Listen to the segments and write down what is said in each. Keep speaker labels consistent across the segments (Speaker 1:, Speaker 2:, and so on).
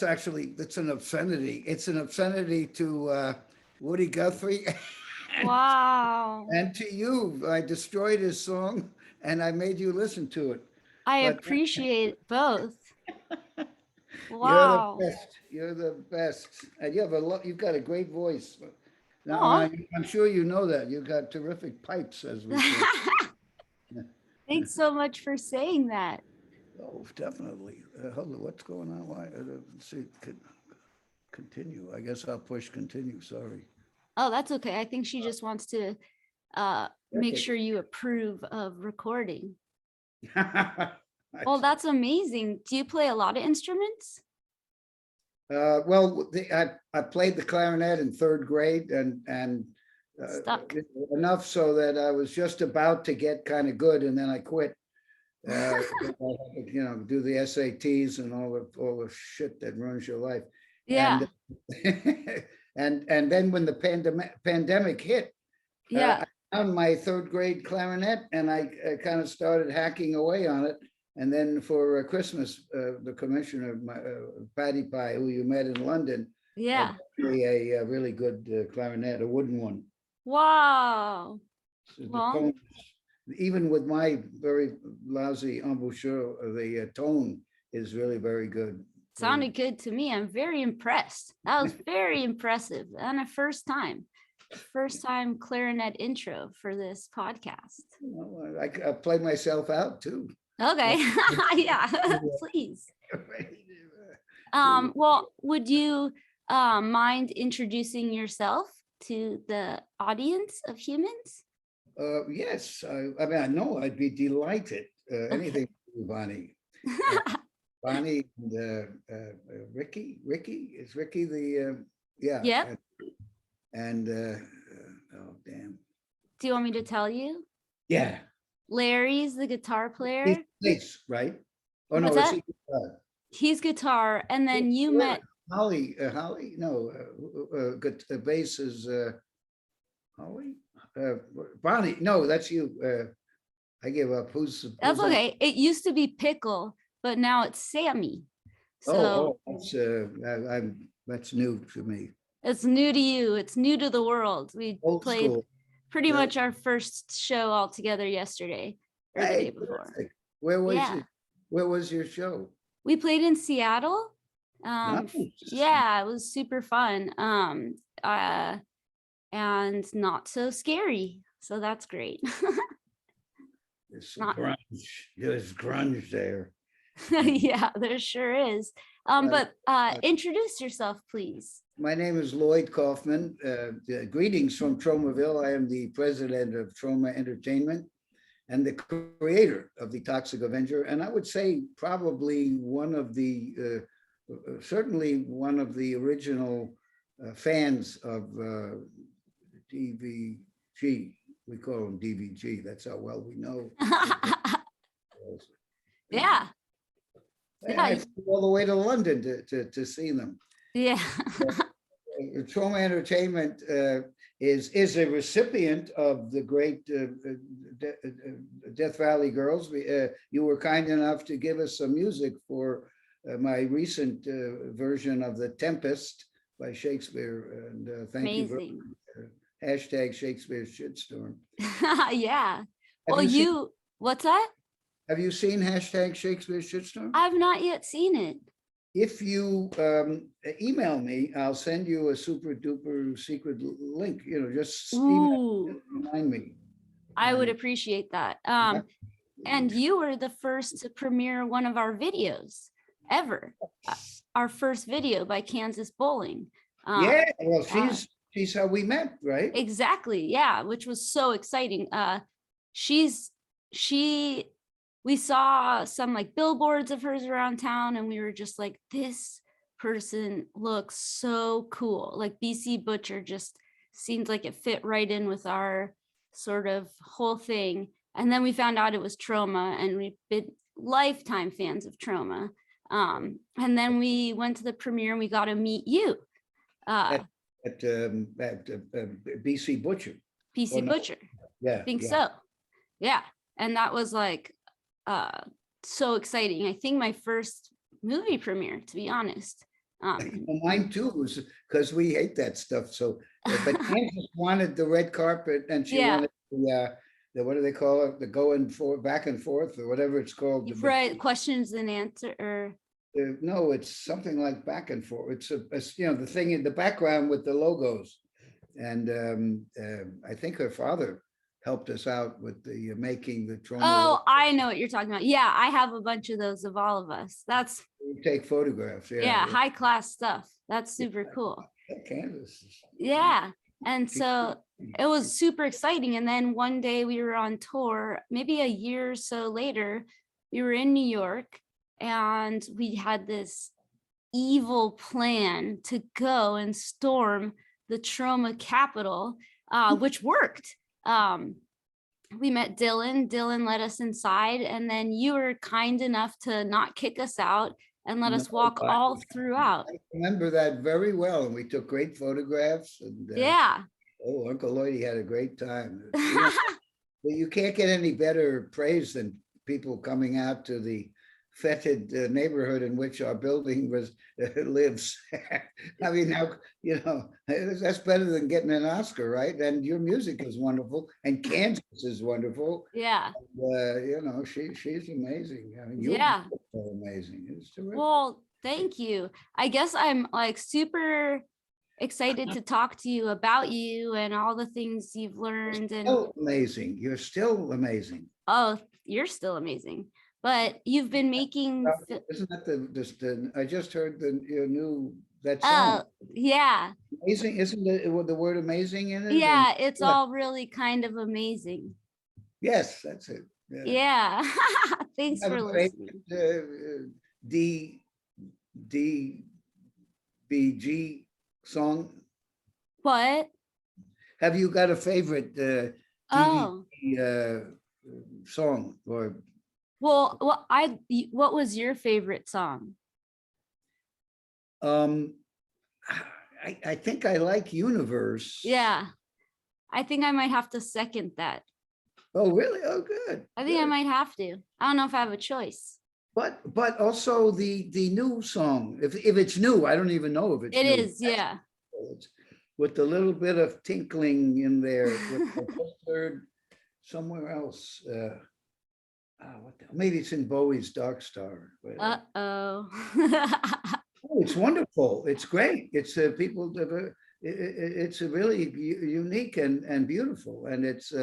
Speaker 1: that's an obscenity. It's an obscenity to Woody Guthrie
Speaker 2: Wow.
Speaker 1: and to you. I destroyed his song and I made you listen to it.
Speaker 2: I
Speaker 1: But
Speaker 2: appreciate both.
Speaker 1: you're the
Speaker 2: Wow.
Speaker 1: best. You're the best. And you've got a great voice. Now,
Speaker 2: Oh,
Speaker 1: I'm sure you know that. You've got terrific pipes, as we say.
Speaker 2: thanks so much for saying that.
Speaker 1: Oh, definitely. Hold on, what's going on? Why? Let's see. Continue. I guess I'll push continue. Sorry.
Speaker 2: Oh, that's okay. I think she just wants to make
Speaker 1: Okay.
Speaker 2: sure you approve of recording.
Speaker 1: I
Speaker 2: Well,
Speaker 1: see.
Speaker 2: that's amazing. Do you play a lot of instruments?
Speaker 1: Well, I played the clarinet in third grade and
Speaker 2: Stuck.
Speaker 1: enough so that I was just about to get kind of good, and then I quit. Do the SATs and all the shit that ruins your life.
Speaker 2: Yeah.
Speaker 1: And and then when the pandemic hit,
Speaker 2: Yeah.
Speaker 1: I found my third grade clarinet and I kind of started hacking away on it. And then for Christmas, the commissioner, Patty Pie, who you met in London,
Speaker 2: Yeah.
Speaker 1: gave me a really good clarinet, a wooden one.
Speaker 2: Wow.
Speaker 1: So the
Speaker 2: Well,
Speaker 1: tone, even with my very lousy embouchure, the tone is really very good.
Speaker 2: sounded good to me. I'm very impressed. That was very impressive. And a first time clarinet intro for this podcast.
Speaker 1: Well, I play myself out too.
Speaker 2: Okay. Yeah, please. Well, would you mind introducing yourself to the audience of humans?
Speaker 1: Yes, I mean, I know I'd be delighted. Anything, Bonnie. Bonnie and Ricky. Is Ricky the yeah?
Speaker 2: Yep.
Speaker 1: And oh damn.
Speaker 2: Do you want me to tell you?
Speaker 1: Yeah.
Speaker 2: Larry's the guitar player.
Speaker 1: He's bass, right? Oh no,
Speaker 2: What's
Speaker 1: is
Speaker 2: that?
Speaker 1: he guitar?
Speaker 2: He's guitar, and then you met.
Speaker 1: Holly, no, bass is Holly. Bonnie, no, that's you. I give up. Who's
Speaker 2: That's
Speaker 1: on?
Speaker 2: okay. It used to be Pickle, but now it's Sammy. So
Speaker 1: That's new to me.
Speaker 2: it's new to you. It's new to the world. We
Speaker 1: Old
Speaker 2: played
Speaker 1: school.
Speaker 2: pretty much our first show all together yesterday or the day before.
Speaker 1: Terrific. Where was
Speaker 2: Yeah.
Speaker 1: it? Where was your show?
Speaker 2: We played in Seattle.
Speaker 1: Nice.
Speaker 2: Yeah, it was super fun. And not so scary. So that's great.
Speaker 1: There's
Speaker 2: Not-
Speaker 1: grunge. There's grunge there.
Speaker 2: Yeah, there sure is. But introduce yourself, please.
Speaker 1: My name is Lloyd Kaufman. Greetings from Tromaville. I am the president of Troma Entertainment and the creator of the Toxic Avenger. And I would say probably certainly one of the original fans of DVG. We call them DVG. That's how well we know.
Speaker 2: Yeah.
Speaker 1: And I flew all the way to London to see them.
Speaker 2: Yeah.
Speaker 1: Troma Entertainment is a recipient of the great Death Valley Girls. You were kind enough to give us some music for my recent version of The Tempest by Shakespeare, and thank you very much. Hashtag Shakespeare shitstorm.
Speaker 2: Yeah. Well, what's that?
Speaker 1: Have you seen hashtag Shakespeare shitstorm?
Speaker 2: I've not yet seen it.
Speaker 1: If you email me, I'll send you a super duper secret link. Just remind me.
Speaker 2: I would appreciate that. And you were the first to premiere one of our videos ever. Our first video by Kansas Bowling.
Speaker 1: Yeah, well, she's how we met, right?
Speaker 2: Exactly. Yeah, which was so exciting. We saw some like billboards of hers around town, and we were just like, this person looks so cool. Like BC Butcher just seemed like it fit right in with our sort of whole thing. And then we found out it was Troma, and we've been lifetime fans of Troma. And then we went to the premiere and we got to meet you.
Speaker 1: At BC Butcher.
Speaker 2: BC Butcher.
Speaker 1: Yeah.
Speaker 2: I think so. Yeah. And that was like so exciting. I think my first movie premiere, to be honest.
Speaker 1: Well, mine too, was because we hate that stuff. So, but Kansas wanted the red carpet, and she
Speaker 2: Yeah,
Speaker 1: wanted the what do they call it? The going for back and forth, or whatever it's called. But,
Speaker 2: right. Questions and answer, or
Speaker 1: no, it's something like back and forth. It's the thing in the background with the logos, and I think her father helped us out with the making the Troma.
Speaker 2: oh, I know what you're talking about. Yeah, I have a bunch of those of all of us. That's
Speaker 1: Take photographs.
Speaker 2: yeah, high class stuff. That's super cool.
Speaker 1: Kansas.
Speaker 2: Yeah. And so it was super exciting. And then one day we were on tour, maybe a year or so later, we were in New York and we had this evil plan to go and storm the Troma Capitol, which worked. We met Dylan. Dylan let us inside, and then you were kind enough to not kick us out and let us walk all throughout.
Speaker 1: I remember that very well, and we took great photographs. And
Speaker 2: Yeah.
Speaker 1: oh, Uncle Lloyd had a great time. You can't get any better praise than people coming out to the fetid neighborhood in which our building lives. I mean, now, that's better than getting an Oscar, right? And your music is wonderful, and Kansas is wonderful.
Speaker 2: Yeah.
Speaker 1: She's amazing. I mean, you're amazing. It's terrific.
Speaker 2: Well, thank you. I guess I'm like super excited to talk to you about you and all the things you've learned. And
Speaker 1: amazing. You're still amazing.
Speaker 2: Oh, you're still amazing. But you've been making.
Speaker 1: Isn't that I just heard your new that song.
Speaker 2: Oh, yeah.
Speaker 1: Amazing, isn't the word amazing in it?
Speaker 2: Yeah, it's all really kind of amazing.
Speaker 1: Yes, that's it.
Speaker 2: Yeah. Thanks for listening.
Speaker 1: DVG song.
Speaker 2: What?
Speaker 1: Have you got a favorite DVG song or?
Speaker 2: Well, what was your favorite song?
Speaker 1: I think I like Universe.
Speaker 2: Yeah, I think I might have to second that.
Speaker 1: Oh, really? Oh, good.
Speaker 2: I think I might have to. I don't know if I have a choice.
Speaker 1: But also the new song, if it's new, I don't even know if it's new.
Speaker 2: It is, yeah.
Speaker 1: With the little bit of tinkling in there, I just heard somewhere else. Maybe it's in Bowie's Dark Star.
Speaker 2: Uh-oh.
Speaker 1: Oh, it's wonderful. It's great. It's people. It's a really unique and beautiful, and it's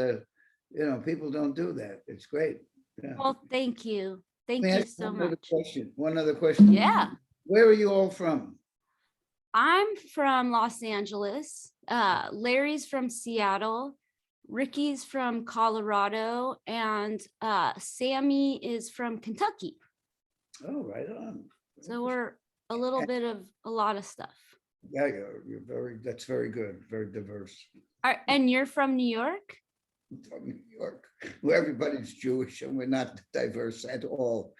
Speaker 1: people don't do that. It's great. Yeah.
Speaker 2: Well, thank you. Thank you so much.
Speaker 1: One other question.
Speaker 2: Yeah.
Speaker 1: Where are you all from?
Speaker 2: I'm from Los Angeles. Larry's from Seattle. Ricky's from Colorado, and Sammy is from Kentucky.
Speaker 1: Oh, right on.
Speaker 2: So we're a little bit of a lot of stuff.
Speaker 1: Yeah, that's very good, very diverse.
Speaker 2: And you're from New York?
Speaker 1: I'm from New York, where everybody's Jewish and we're not diverse at all.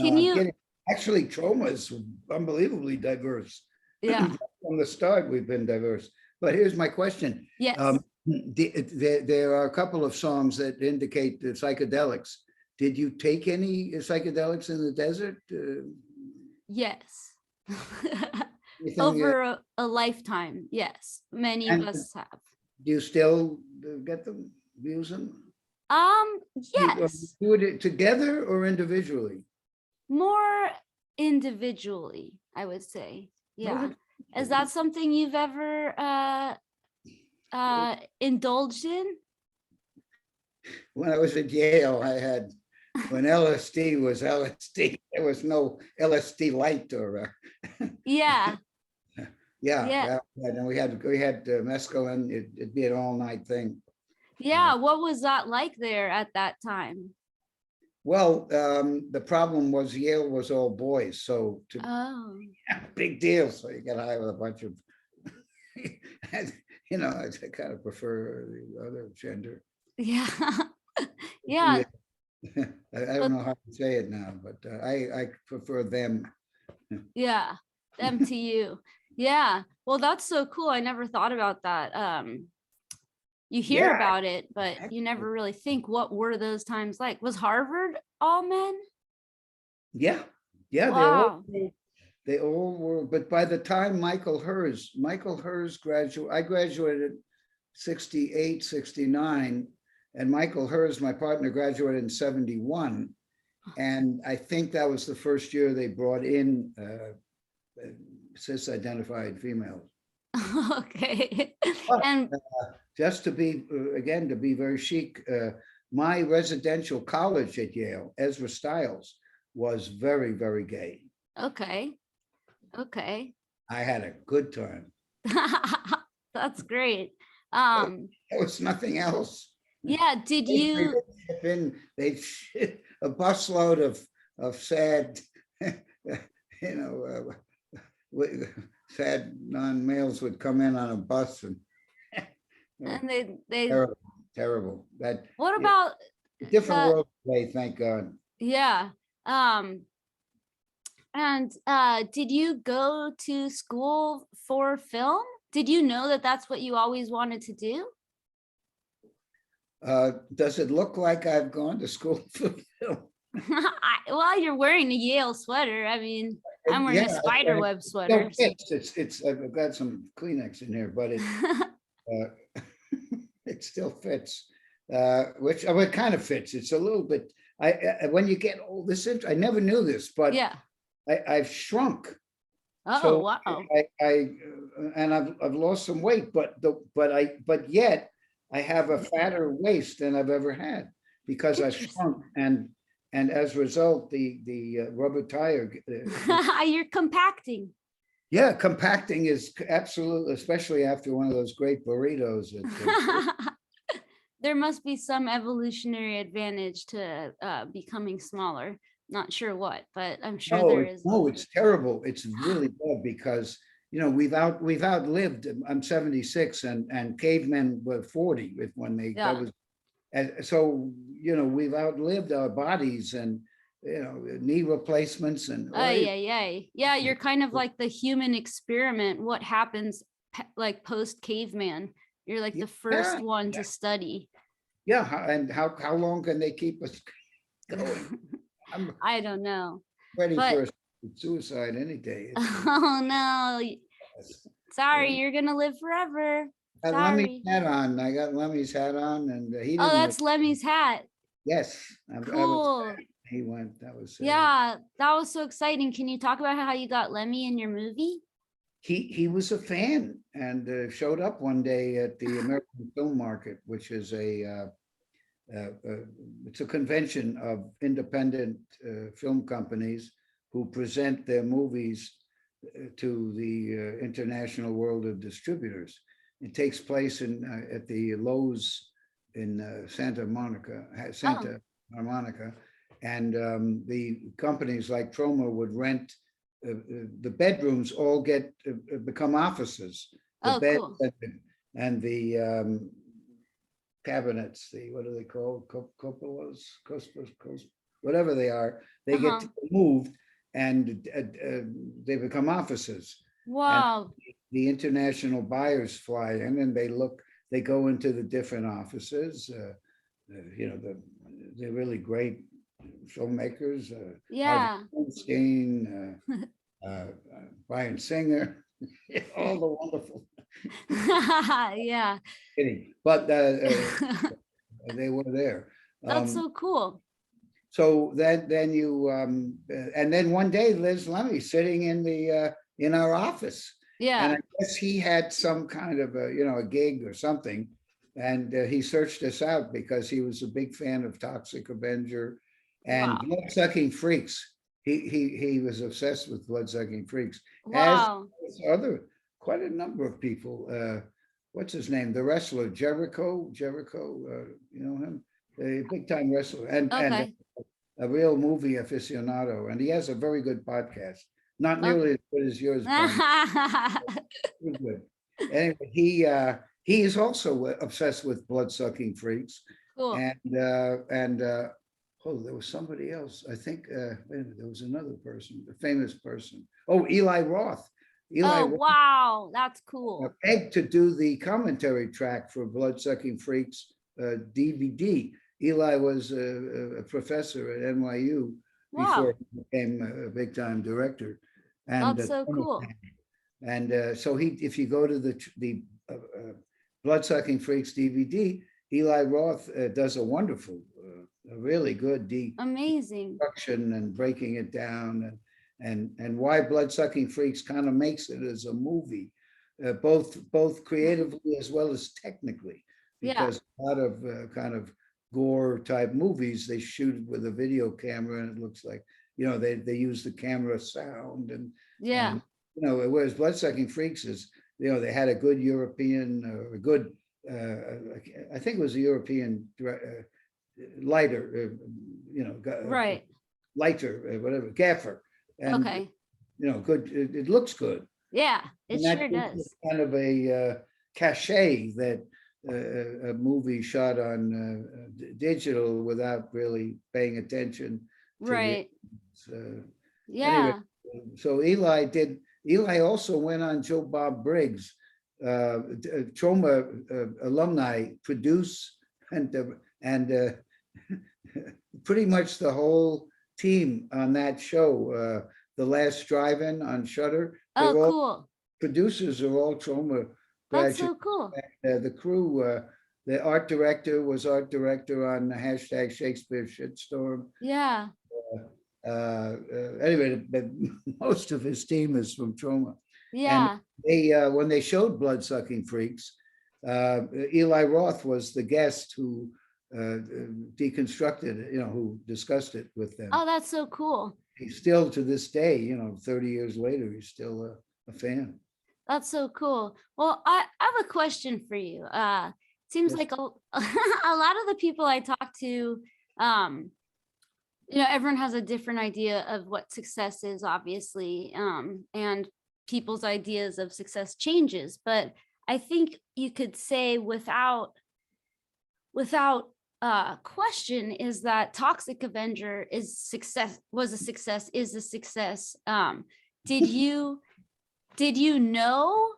Speaker 2: Can you?
Speaker 1: Kidding. Actually, Troma is unbelievably diverse.
Speaker 2: Yeah.
Speaker 1: From the start, we've been diverse. But here's my question.
Speaker 2: Yes.
Speaker 1: There are a couple of songs that indicate the psychedelics. Did you take any psychedelics in the desert?
Speaker 2: Yes. Over a lifetime, yes. Many of us have.
Speaker 1: Do you still get them, use them?
Speaker 2: Yes.
Speaker 1: Do it together or individually?
Speaker 2: More individually, I would say. Yeah. Is that something you've ever indulged in?
Speaker 1: When I was at Yale, when LSD was LSD, there was no LSD light or.
Speaker 2: Yeah.
Speaker 1: Yeah. And we had mescaline. It'd be an all-night thing.
Speaker 2: Yeah. What was that like there at that time?
Speaker 1: Well, the problem was Yale was all boys, so big deal. So you get high with a bunch of, I kind of prefer the other gender.
Speaker 2: Yeah, yeah.
Speaker 1: I don't know how to say it now, but I prefer them.
Speaker 2: Yeah, them to you. Yeah. Well, that's so cool. I never thought about that. You hear about it, but you never really think, what were those times like? Was Harvard all men?
Speaker 1: Yeah.
Speaker 2: Wow.
Speaker 1: they all were, but by the time Michael Hers graduated, I graduated 68, 69, and Michael Hers, my partner, graduated in 71. And I think that was the first year they brought in cis-identified females.
Speaker 2: Okay.
Speaker 1: But,
Speaker 2: And
Speaker 1: just to be, again, to be very chic, my residential college at Yale, Ezra Stiles, was very, very gay.
Speaker 2: okay. Okay.
Speaker 1: I had a good time.
Speaker 2: That's great.
Speaker 1: There was nothing else.
Speaker 2: Yeah, did you
Speaker 1: They a busload of sad, sad non-males would come in on a bus and
Speaker 2: they
Speaker 1: terrible, terrible. That
Speaker 2: what about
Speaker 1: different
Speaker 2: the
Speaker 1: world today, thank God.
Speaker 2: yeah. And did you go to school for film? Did you know that that's what you always wanted to do?
Speaker 1: Does it look like I've gone to school for film?
Speaker 2: Well, you're wearing a Yale sweater. I mean, I'm wearing a spider web sweater.
Speaker 1: It's I've got some Kleenex in here, but it still fits. Which it kind of fits. It's a little bit. When you get old, I never knew this, but
Speaker 2: Yeah.
Speaker 1: I've shrunk.
Speaker 2: Oh,
Speaker 1: So
Speaker 2: wow.
Speaker 1: and I've lost some weight, but yet I have a fatter waist than I've ever had because I've shrunk, and as a result, the rubber tire.
Speaker 2: You're compacting.
Speaker 1: Yeah, compacting is absolutely, especially after one of those great burritos.
Speaker 2: There must be some evolutionary advantage to becoming smaller. Not sure what, but I'm sure there is.
Speaker 1: No, it's terrible. It's really bad because we've outlived. I'm 76, and cavemen were 40 when they that was, and so we've outlived our bodies and knee replacements and
Speaker 2: yeah. You're kind of like the human experiment. What happens like post caveman? You're like the first one to study.
Speaker 1: Yeah, and how long can they keep us going?
Speaker 2: I don't know.
Speaker 1: Ready for suicide any day.
Speaker 2: Oh no! Sorry, you're gonna live forever.
Speaker 1: I got Lemmy's hat on. I got Lemmy's hat on, and he didn't.
Speaker 2: Oh, that's Lemmy's hat.
Speaker 1: Yes.
Speaker 2: Cool.
Speaker 1: He went. That was.
Speaker 2: Yeah, that was so exciting. Can you talk about how you got Lemmy in your movie?
Speaker 1: He was a fan and showed up one day at the American Film Market, which is it's a convention of independent film companies who present their movies to the international world of distributors. It takes place at the Lowe's in Santa Monica, and the companies like Troma would rent the bedrooms, all become offices. The bed
Speaker 2: cool.
Speaker 1: And the cabinets, what are they called? Cupolas, whatever they are, they get moved and they become offices.
Speaker 2: Wow.
Speaker 1: And the international buyers fly in and they go into the different offices. They're really great filmmakers.
Speaker 2: Yeah.
Speaker 1: Stein, Brian Singer, all the wonderful.
Speaker 2: Yeah.
Speaker 1: Kidding. But they were there.
Speaker 2: That's so cool.
Speaker 1: So then you and then one day Liz Lemmy sitting in our office.
Speaker 2: Yeah.
Speaker 1: And I guess he had some kind of a gig or something, and he searched us out because he was a big fan of Toxic Avenger and Blood-Sucking Freaks. He was obsessed with Blood-Sucking Freaks.
Speaker 2: Wow.
Speaker 1: As quite a number of people. What's his name? The wrestler Jericho. You know him, a big time wrestler and a real movie aficionado. And he has a very good podcast. Not nearly as good as yours. Good. Anyway, he is also obsessed with Blood-Sucking Freaks.
Speaker 2: Cool.
Speaker 1: And there was somebody else. I think there was another person, a famous person. Oh, Eli Roth. Roth,
Speaker 2: wow, that's cool.
Speaker 1: Begged to do the commentary track for Blood-Sucking Freaks DVD. Eli was a professor at NYU before he became a big time director. and
Speaker 2: That's so cool.
Speaker 1: so if you go to the Bloodsucking Freaks DVD, Eli Roth does a wonderful, a really good
Speaker 2: Amazing.
Speaker 1: deconstruction and breaking it down, and why Bloodsucking Freaks kind of makes it as a movie, both creatively as well as technically,
Speaker 2: Yeah.
Speaker 1: because a lot of kind of gore type movies, they shoot it with a video camera and it looks like, they use the camera sound
Speaker 2: Yeah.
Speaker 1: and whereas Bloodsucking Freaks is, they had a good European, a good, I think it was a European lighter,
Speaker 2: Right.
Speaker 1: lighter, whatever, gaffer. And,
Speaker 2: Okay.
Speaker 1: good, it looks good.
Speaker 2: Yeah, it
Speaker 1: And that
Speaker 2: sure
Speaker 1: gives
Speaker 2: does.
Speaker 1: it kind of a cachet that a movie shot on digital without really paying attention to
Speaker 2: Right.
Speaker 1: anyway,
Speaker 2: Yeah.
Speaker 1: so Eli also went on Joe Bob Briggs, Troma alumni, produce and pretty much the whole team on that show, The Last Drive-In on Shudder.
Speaker 2: Oh, cool.
Speaker 1: Producers are all Troma
Speaker 2: That's
Speaker 1: graduates.
Speaker 2: so cool.
Speaker 1: The crew, the art director was art director on the hashtag Shakespeare Shitstorm.
Speaker 2: Yeah.
Speaker 1: Anyway, but most of his team is from Troma.
Speaker 2: Yeah.
Speaker 1: And when they showed Bloodsucking Freaks, Eli Roth was the guest who deconstructed it, who discussed it with them.
Speaker 2: Oh, that's so cool.
Speaker 1: He's still to this day, 30 years later, he's still a fan.
Speaker 2: That's so cool. Well, I have a question for you. Seems
Speaker 1: Yes.
Speaker 2: like a lot of the people I talk to, everyone has a different idea of what success is, obviously, and people's ideas of success changes. But I think you could say without question is that Toxic Avenger was a success. Did you know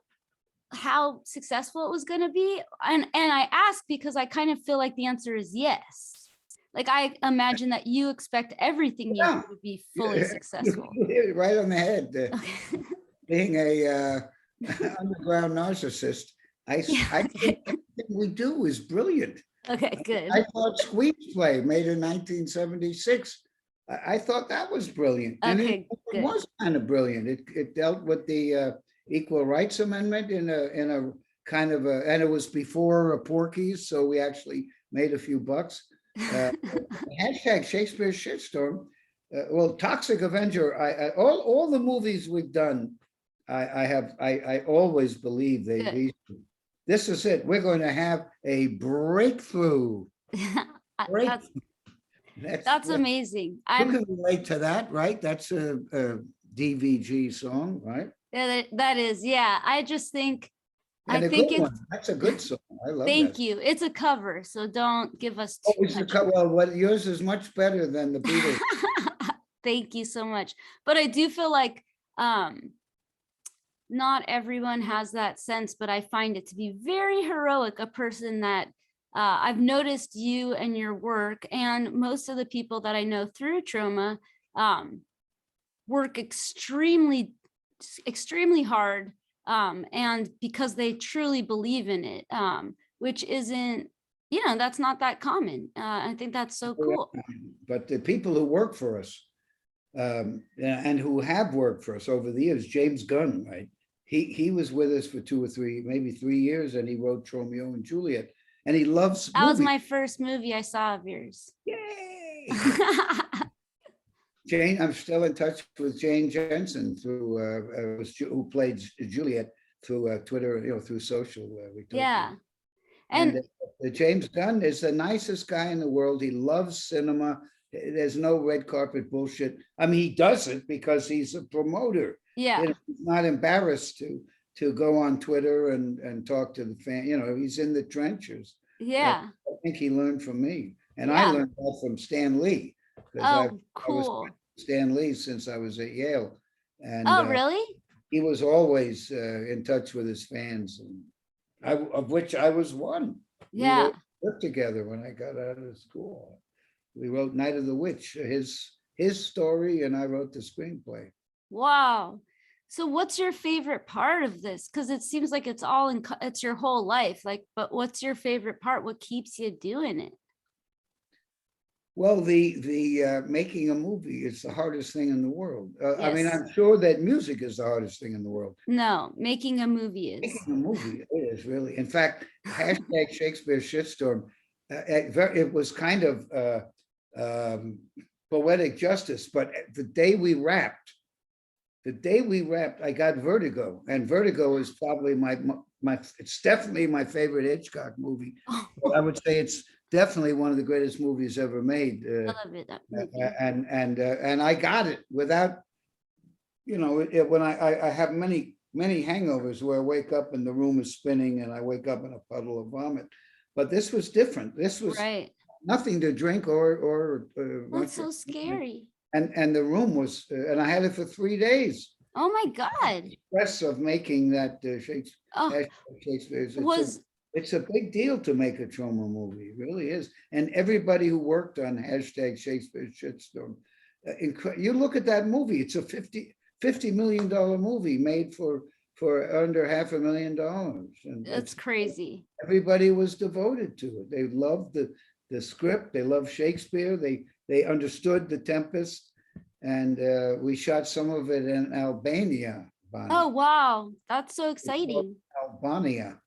Speaker 2: how successful it was going to be? And I ask because I kind of feel like the answer is yes. Like, I imagine that you expect everything you do to be fully successful.
Speaker 1: Right on the head.
Speaker 2: Okay.
Speaker 1: Being a underground narcissist, I think everything we do is brilliant.
Speaker 2: Okay, good.
Speaker 1: I thought Squeeze Play, made in 1976, I thought that was brilliant. And
Speaker 2: Okay,
Speaker 1: it
Speaker 2: good.
Speaker 1: was kind of brilliant. It dealt with the Equal Rights Amendment in a kind of a, and it was before Porky's, so we actually made a few bucks. Hashtag Shakespeare Shitstorm. Well, Toxic Avenger, all the movies we've done, I always believe this is it. We're going to have a breakthrough.
Speaker 2: That's amazing.
Speaker 1: You can relate to that, right? That's a DVG song, right?
Speaker 2: Yeah, that is. Yeah, I just think.
Speaker 1: And
Speaker 2: I think it's.
Speaker 1: That's a good song. I love
Speaker 2: Thank you. It's a cover, so don't give us too much.
Speaker 1: Well, yours is much better than the Beatles.
Speaker 2: Thank you so much. But I do feel like not everyone has that sense, but I find it to be very heroic, a person that I've noticed you and your work, and most of the people that I know through Troma work extremely hard, and because they truly believe in it, which isn't, that's not that common. I think that's so cool.
Speaker 1: But the people who work for us, and who have worked for us over the years, James Gunn, right? He was with us for 2 or 3, maybe 3 years, and he wrote Romeo and Juliet, and he loves
Speaker 2: that movies. Was my first movie I saw of yours.
Speaker 1: Yay! Jane, I'm still in touch with Jane Jensen who played Juliet through Twitter, through social.
Speaker 2: Yeah.
Speaker 1: And James Gunn is the nicest guy in the world. He loves cinema. There's no red carpet bullshit. I mean, he does it because he's a promoter.
Speaker 2: Yeah.
Speaker 1: He's not embarrassed to go on Twitter and talk to the fan. He's in the trenches.
Speaker 2: Yeah.
Speaker 1: I think he learned from me. And I learned that from Stan Lee.
Speaker 2: Oh, cool.
Speaker 1: I was Stan Lee since I was at Yale. And
Speaker 2: really?
Speaker 1: He was always in touch with his fans, and of which I was one.
Speaker 2: Yeah.
Speaker 1: We worked together when I got out of school. We wrote Night of the Witch, his story, and I wrote the screenplay.
Speaker 2: Wow. So what's your favorite part of this? Because it seems like it's all in, it's your whole life. Like, but what's your favorite part? What keeps you doing it?
Speaker 1: Well, the making a movie is the hardest thing in the world. I mean,
Speaker 2: Yes.
Speaker 1: I'm sure that music is the hardest thing in the world.
Speaker 2: No, making a movie is.
Speaker 1: Making a movie it is really. In fact, hashtag Shakespeare shitstorm. It was kind of poetic justice. But the day we wrapped, I got vertigo, and vertigo is probably my. It's definitely my favorite Hitchcock movie. But I would say it's definitely one of the greatest movies ever made.
Speaker 2: I love it. That movie.
Speaker 1: And I got it without, when I have many hangovers where I wake up and the room is spinning and I wake up in a puddle of vomit. But this was different. This was
Speaker 2: Right.
Speaker 1: nothing to drink or
Speaker 2: That's so scary.
Speaker 1: and the room was, and I had it for 3 days.
Speaker 2: Oh my God.
Speaker 1: Stress of making that
Speaker 2: Oh,
Speaker 1: Shakespeare's.
Speaker 2: was
Speaker 1: It's a big deal to make a Troma movie. It really is. And everybody who worked on hashtag Shakespeare shitstorm, you look at that movie, it's a $50 million movie made for under $500,000. And
Speaker 2: that's crazy.
Speaker 1: everybody was devoted to it. They loved the script. They loved Shakespeare. They understood The Tempest. And we shot some of it in Albania. Bonnie.
Speaker 2: Oh, wow. That's so exciting.
Speaker 1: Albania.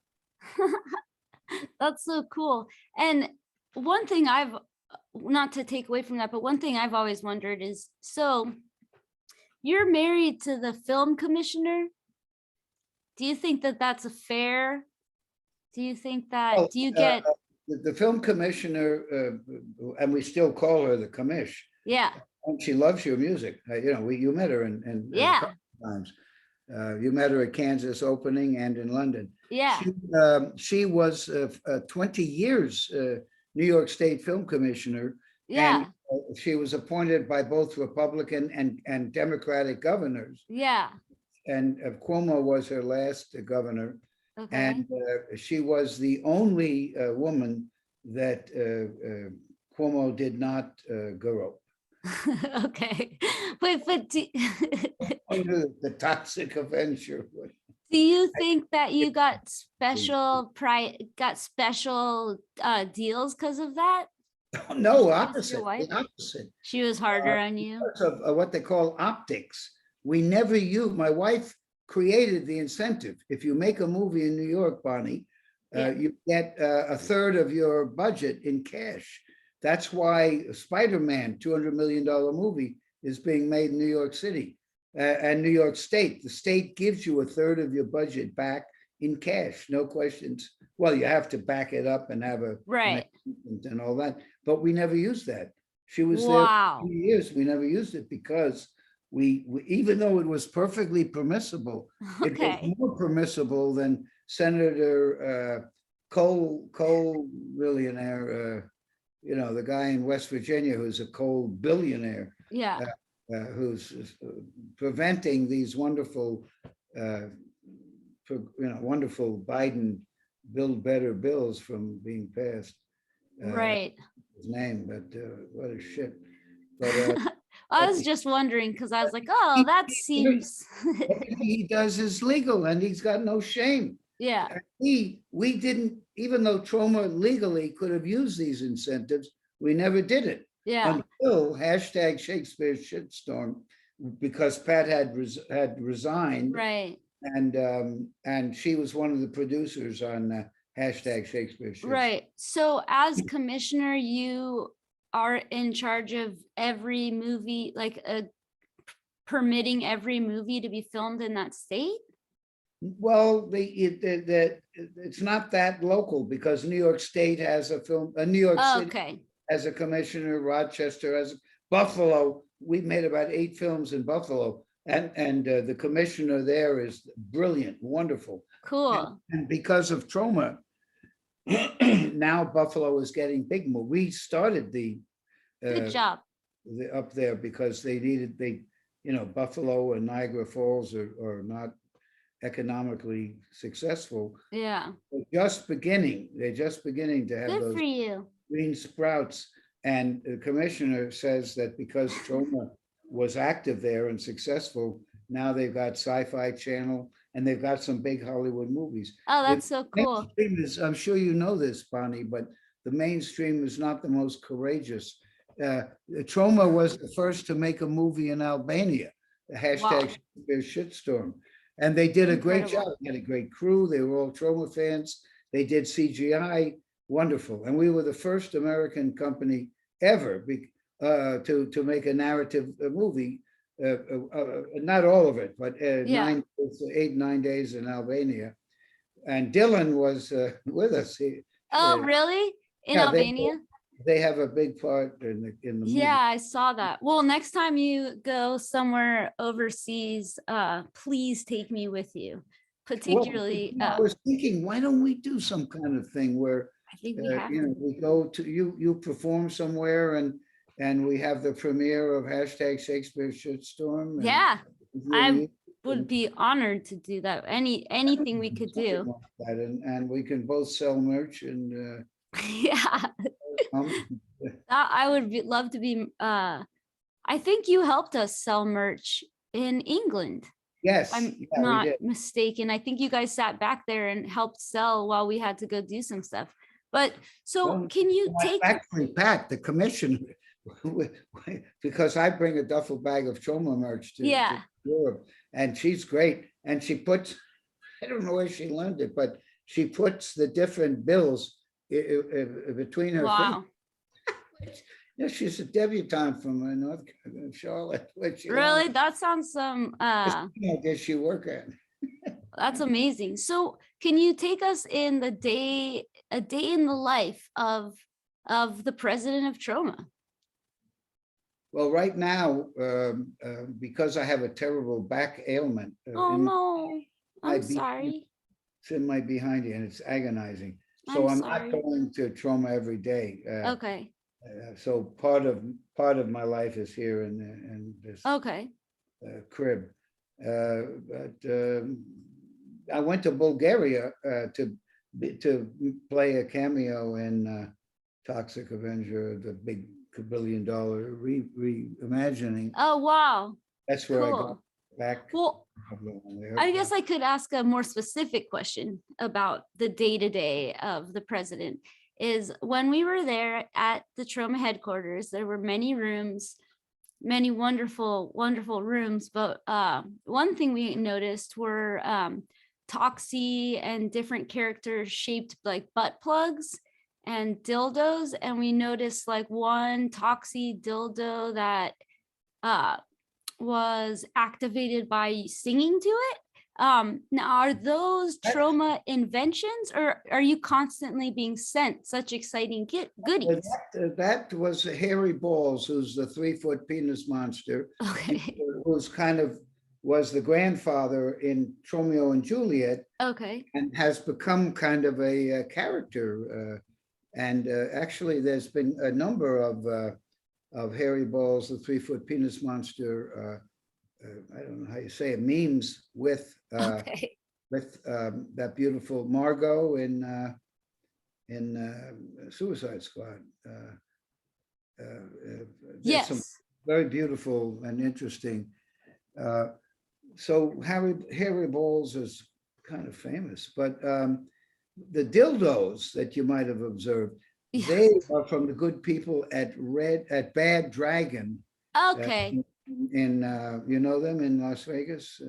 Speaker 2: That's so cool. And one thing I've, not to take away from that, but one thing I've always wondered is, so you're married to the film commissioner. Do you think that that's a fair? Do you think that,
Speaker 1: Well,
Speaker 2: do you get,
Speaker 1: the film commissioner, and we still call her the commish,
Speaker 2: yeah,
Speaker 1: and she loves your music. You met her in a
Speaker 2: yeah,
Speaker 1: couple of times. You met her at Kansas opening and in London.
Speaker 2: yeah,
Speaker 1: She was 20 years New York State film commissioner,
Speaker 2: yeah,
Speaker 1: and she was appointed by both Republican and Democratic governors.
Speaker 2: yeah,
Speaker 1: And Cuomo was her last governor.
Speaker 2: okay.
Speaker 1: And she was the only woman that Cuomo did not grope.
Speaker 2: Okay. But
Speaker 1: Under the toxic Avenger.
Speaker 2: do you think that you got special deals because of that?
Speaker 1: No,
Speaker 2: Your
Speaker 1: opposite.
Speaker 2: wife?
Speaker 1: The opposite.
Speaker 2: She was harder on you?
Speaker 1: Because of what they call optics. We never use. My wife created the incentive. If you make a movie in New York, Bonnie, you get a third of your budget in cash. That's why Spider-Man, $200 million movie, is being made in New York City and New York State. The state gives you a third of your budget back in cash, no questions. Well, you have to back it up and have
Speaker 2: Right.
Speaker 1: and all that, but we never used that. She was
Speaker 2: Wow.
Speaker 1: there for years. We never used it because we even though it was perfectly permissible, it was
Speaker 2: Okay.
Speaker 1: more permissible than Senator coal billionaire, the guy in West Virginia who's a coal billionaire,
Speaker 2: Yeah.
Speaker 1: who's preventing these wonderful, wonderful Biden build better bills from being passed.
Speaker 2: Right.
Speaker 1: His name, but what a shit. But
Speaker 2: I was just wondering because I was like, oh, that seems.
Speaker 1: everything he does is legal and he's got no shame.
Speaker 2: Yeah.
Speaker 1: We didn't, even though Troma legally could have used these incentives, we never did it.
Speaker 2: Yeah.
Speaker 1: Until hashtag Shakespeare shitstorm, because Pat had resigned.
Speaker 2: Right.
Speaker 1: And she was one of the producers on hashtag Shakespeare shitstorm.
Speaker 2: Right. So as commissioner, you are in charge of every movie, like permitting every movie to be filmed in that state?
Speaker 1: Well, it's not that local because New York State has New York City
Speaker 2: Okay.
Speaker 1: has a commissioner, Rochester has Buffalo. We made about 8 films in Buffalo, and the commissioner there is brilliant, wonderful.
Speaker 2: Cool.
Speaker 1: And because of Troma, now Buffalo is getting big. We started
Speaker 2: Good job.
Speaker 1: up there because Buffalo and Niagara Falls are not economically successful.
Speaker 2: Yeah.
Speaker 1: They're just beginning to have
Speaker 2: Good
Speaker 1: those
Speaker 2: for you.
Speaker 1: green sprouts. And the commissioner says that because Troma was active there and successful, Now they've got Sci-Fi Channel, and they've got some big Hollywood movies.
Speaker 2: Oh,
Speaker 1: The
Speaker 2: that's so cool.
Speaker 1: mainstream is, I'm sure you know this, Bonnie, but the mainstream is not the most courageous. Troma was the first to make a movie in Albania, the hashtag shitstorm. And they did a great job.
Speaker 2: Incredible.
Speaker 1: They had a great crew. They were all Troma fans. They did CGI, wonderful. And we were the first American company ever to make a narrative movie. Not all of it, but
Speaker 2: Yeah.
Speaker 1: 9 days in Albania. And Dylan was with us.
Speaker 2: Oh, really? In
Speaker 1: yeah,
Speaker 2: Albania?
Speaker 1: they have a big part in the movie.
Speaker 2: Yeah, I saw that. Well, next time you go somewhere overseas, please take me with you. Particularly,
Speaker 1: I was thinking, why don't we do some kind of thing where
Speaker 2: I think we have to.
Speaker 1: we go to you perform somewhere and we have the premiere of hashtag Shakespeare Shitstorm.
Speaker 2: Yeah, I would be honored to do that. Anything we could do.
Speaker 1: Like that, and we can both sell merch and
Speaker 2: Yeah, I would love to be. I think you helped us sell merch in England.
Speaker 1: yes,
Speaker 2: I'm not mistaken. I think you guys sat back there and helped sell while we had to go do some stuff. But so can you take
Speaker 1: actually Pat, the commissioner, because I bring a duffel bag of Troma merch to Europe, and she's great. And she puts, I don't know where she learned it, but she puts the different bills between her fingers. Yeah, she's a debutante from North Charlotte.
Speaker 2: Really? That sounds
Speaker 1: I guess she work at.
Speaker 2: That's amazing. So can you take us in a day in the life of the president of Troma?
Speaker 1: Well, right now, because I have a terrible back ailment.
Speaker 2: Oh no, I'm sorry.
Speaker 1: It's in my behind and it's agonizing. So I'm not going to Troma every day.
Speaker 2: Okay.
Speaker 1: So part of my life is here in this crib. But I went to Bulgaria to play a cameo in Toxic Avenger, the big $1 billion reimagining.
Speaker 2: Oh wow!
Speaker 1: That's where I got back.
Speaker 2: Well, I guess I could ask a more specific question about the day-to-day of the president. Is when we were there at the Troma headquarters, there were many rooms, many wonderful, wonderful rooms. But one thing we noticed were Toxie and different characters shaped like butt plugs and dildos. And we noticed like one Toxie dildo that was activated by singing to it. Now, are those Troma inventions, or are you constantly being sent such exciting goodies?
Speaker 1: That was Harry Balls, who's the 3-foot penis monster, who's kind of was the grandfather in Romeo and Juliet, and has become kind of a character. And actually, there's been a number of Harry Balls, the 3-foot penis monster. I don't know how you say it, memes with that beautiful Margot in Suicide Squad.
Speaker 2: Yes,
Speaker 1: some very beautiful and interesting. So Harry Balls is kind of famous, but the dildos that you might have observed, they are from the good people at Bad Dragon. In you know them in Las Vegas?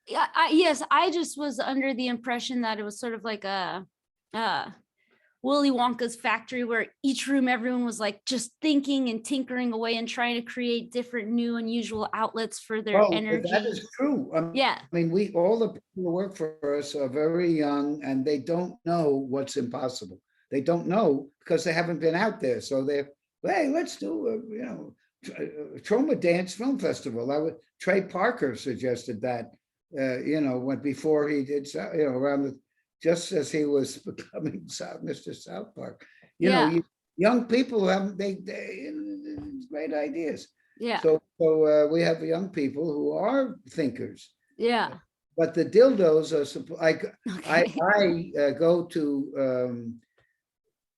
Speaker 2: Yes, I just was under the impression that it was sort of like a Willy Wonka's factory where each room everyone was like just thinking and tinkering away and trying to create different new unusual outlets for their energy.
Speaker 1: That is true. I mean, all the people who work for us are very young and they don't know what's impossible. They don't know because they haven't been out there. So they're, hey, let's do Troma Dance Film Festival. Trey Parker suggested that, when before he did, around just as he was becoming Mr. South Park. Young people have they great ideas. Yeah. So we have young people who are thinkers.
Speaker 2: Yeah.
Speaker 1: But the dildos are I go to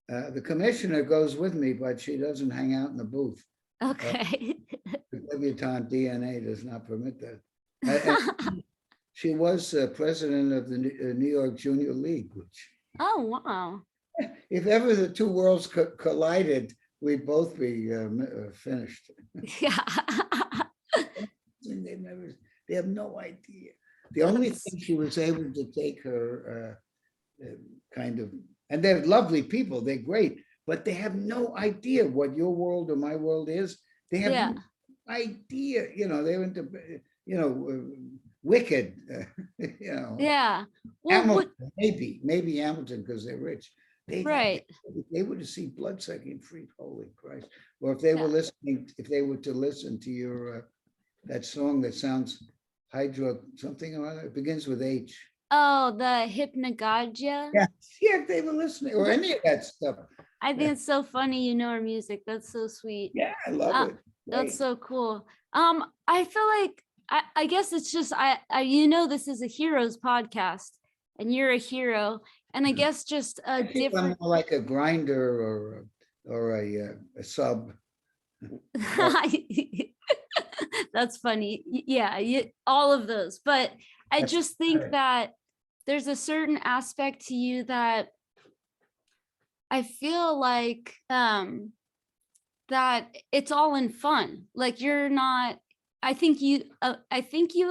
Speaker 1: the commissioner goes with me, but she doesn't hang out in the booth.
Speaker 2: Okay.
Speaker 1: The debutante DNA does not permit that. And she was president of the New York Junior League, which,
Speaker 2: Oh, wow.
Speaker 1: if ever the two worlds collided, we'd both be finished.
Speaker 2: Yeah.
Speaker 1: They never, they have no idea. The only thing she was able to take her kind of, and they're lovely people, they're great, but they have no idea what your world or my world is. They have
Speaker 2: Yeah.
Speaker 1: no idea, they're into, Wicked,
Speaker 2: Yeah. Well,
Speaker 1: Hamilton, maybe Hamilton because they're rich.
Speaker 2: right.
Speaker 1: They were to see Blood-Sucking Freak, holy Christ. Or if they were listening, if they were to listen to your, that song that sounds hydro, something or other, it begins with H.
Speaker 2: Oh, the Hypnagogia.
Speaker 1: Yeah, if they were listening, or any of that stuff.
Speaker 2: I think it's so funny, you know, our music. That's so sweet.
Speaker 1: Yeah, I love it.
Speaker 2: That's so cool. I feel like I guess it's just I this is a heroes podcast and you're a hero. And I guess just a different,
Speaker 1: I'm like a grinder or a sub.
Speaker 2: that's funny. Yeah, all of those. But I just think that there's a certain aspect to you that I feel like that it's all in fun. Like you're not, I think you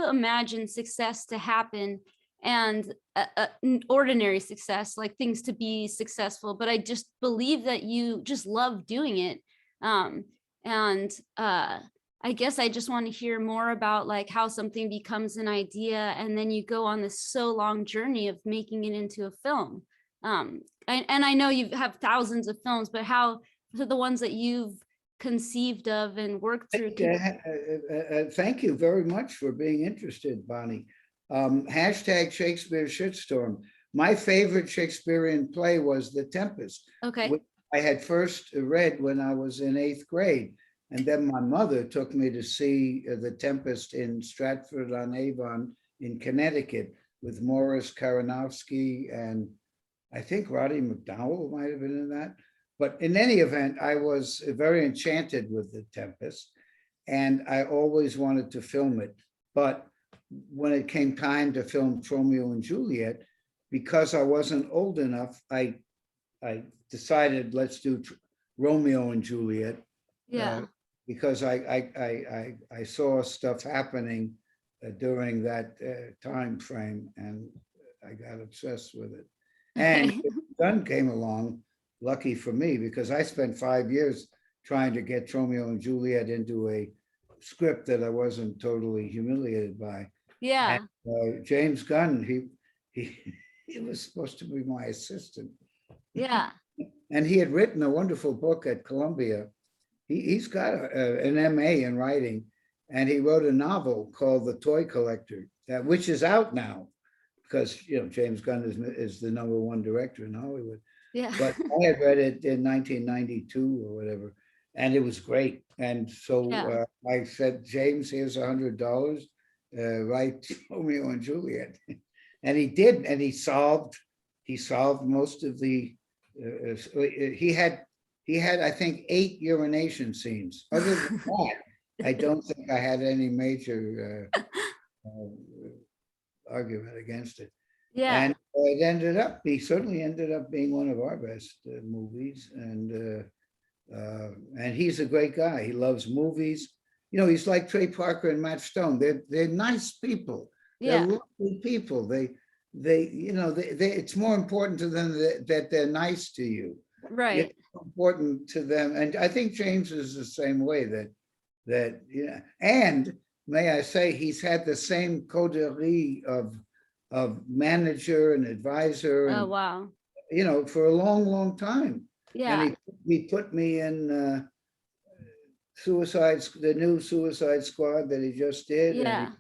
Speaker 2: imagine success to happen and ordinary success, like things to be successful, but I just believe that you just love doing it. I guess I just want to hear more about like how something becomes an idea and then you go on this so long journey of making it into a film. And I know you have thousands of films, but how the ones that you've conceived of and worked through.
Speaker 1: Thank you very much for being interested, Bonnie. Hashtag Shakespeare shitstorm. My favorite Shakespearean play was The Tempest.
Speaker 2: Okay.
Speaker 1: Which I had first read when I was in 8th grade. And then my mother took me to see The Tempest in Stratford-on-Avon in Connecticut with Morris Karanowski and I think Roddy McDowell might have been in that. But in any event, I was very enchanted with The Tempest and I always wanted to film it. But when it came time to film Romeo and Juliet, because I wasn't old enough, I decided let's do Romeo and Juliet.
Speaker 2: Yeah.
Speaker 1: Because I saw stuff happening during that time frame and I got obsessed with it. And Gunn came along, lucky for me, because I spent 5 years trying to get Romeo and Juliet into a script that I wasn't totally humiliated by.
Speaker 2: Yeah.
Speaker 1: And, James Gunn, he was supposed to be my assistant.
Speaker 2: Yeah.
Speaker 1: And he had written a wonderful book at Columbia. He's got an MA in writing, and he wrote a novel called The Toy Collector, which is out now, because James Gunn is the #1 director in Hollywood.
Speaker 2: Yeah.
Speaker 1: But I had read it in 1992 or whatever, and it was great. And so I said, James, here's $100. Write Romeo and Juliet, and he did, and he solved most of the. He had, I think, 8 urination scenes. Other than that, I don't think I had any major argument against it.
Speaker 2: Yeah.
Speaker 1: And he certainly ended up being one of our best movies. And he's a great guy. He loves movies. He's like Trey Parker and Matt Stone. They're nice people.
Speaker 2: Yeah.
Speaker 1: They're lovely people. It's more important to them that they're nice to you.
Speaker 2: Right.
Speaker 1: It's important to them. And I think James is the same way that and may I say, he's had the same coterie of manager and advisor.
Speaker 2: Oh, wow.
Speaker 1: For a long, long time.
Speaker 2: Yeah.
Speaker 1: And he put me in the new Suicide Squad that he just did.
Speaker 2: Yeah.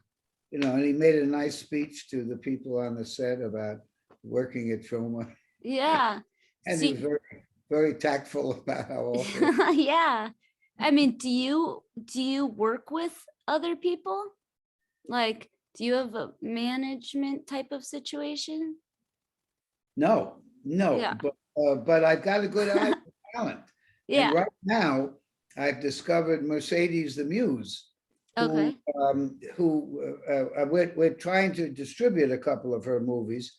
Speaker 1: And he made a nice speech to the people on the set about working at Troma.
Speaker 2: Yeah.
Speaker 1: And he was very, very tactful about how awful.
Speaker 2: Yeah. I mean, do you work with other people? Like, do you have a management type of situation?
Speaker 1: No.
Speaker 2: Yeah.
Speaker 1: But I've got a good eye for talent.
Speaker 2: Yeah.
Speaker 1: And right now, I've discovered Mercedes the Muse.
Speaker 2: Okay.
Speaker 1: We're trying to distribute a couple of her movies,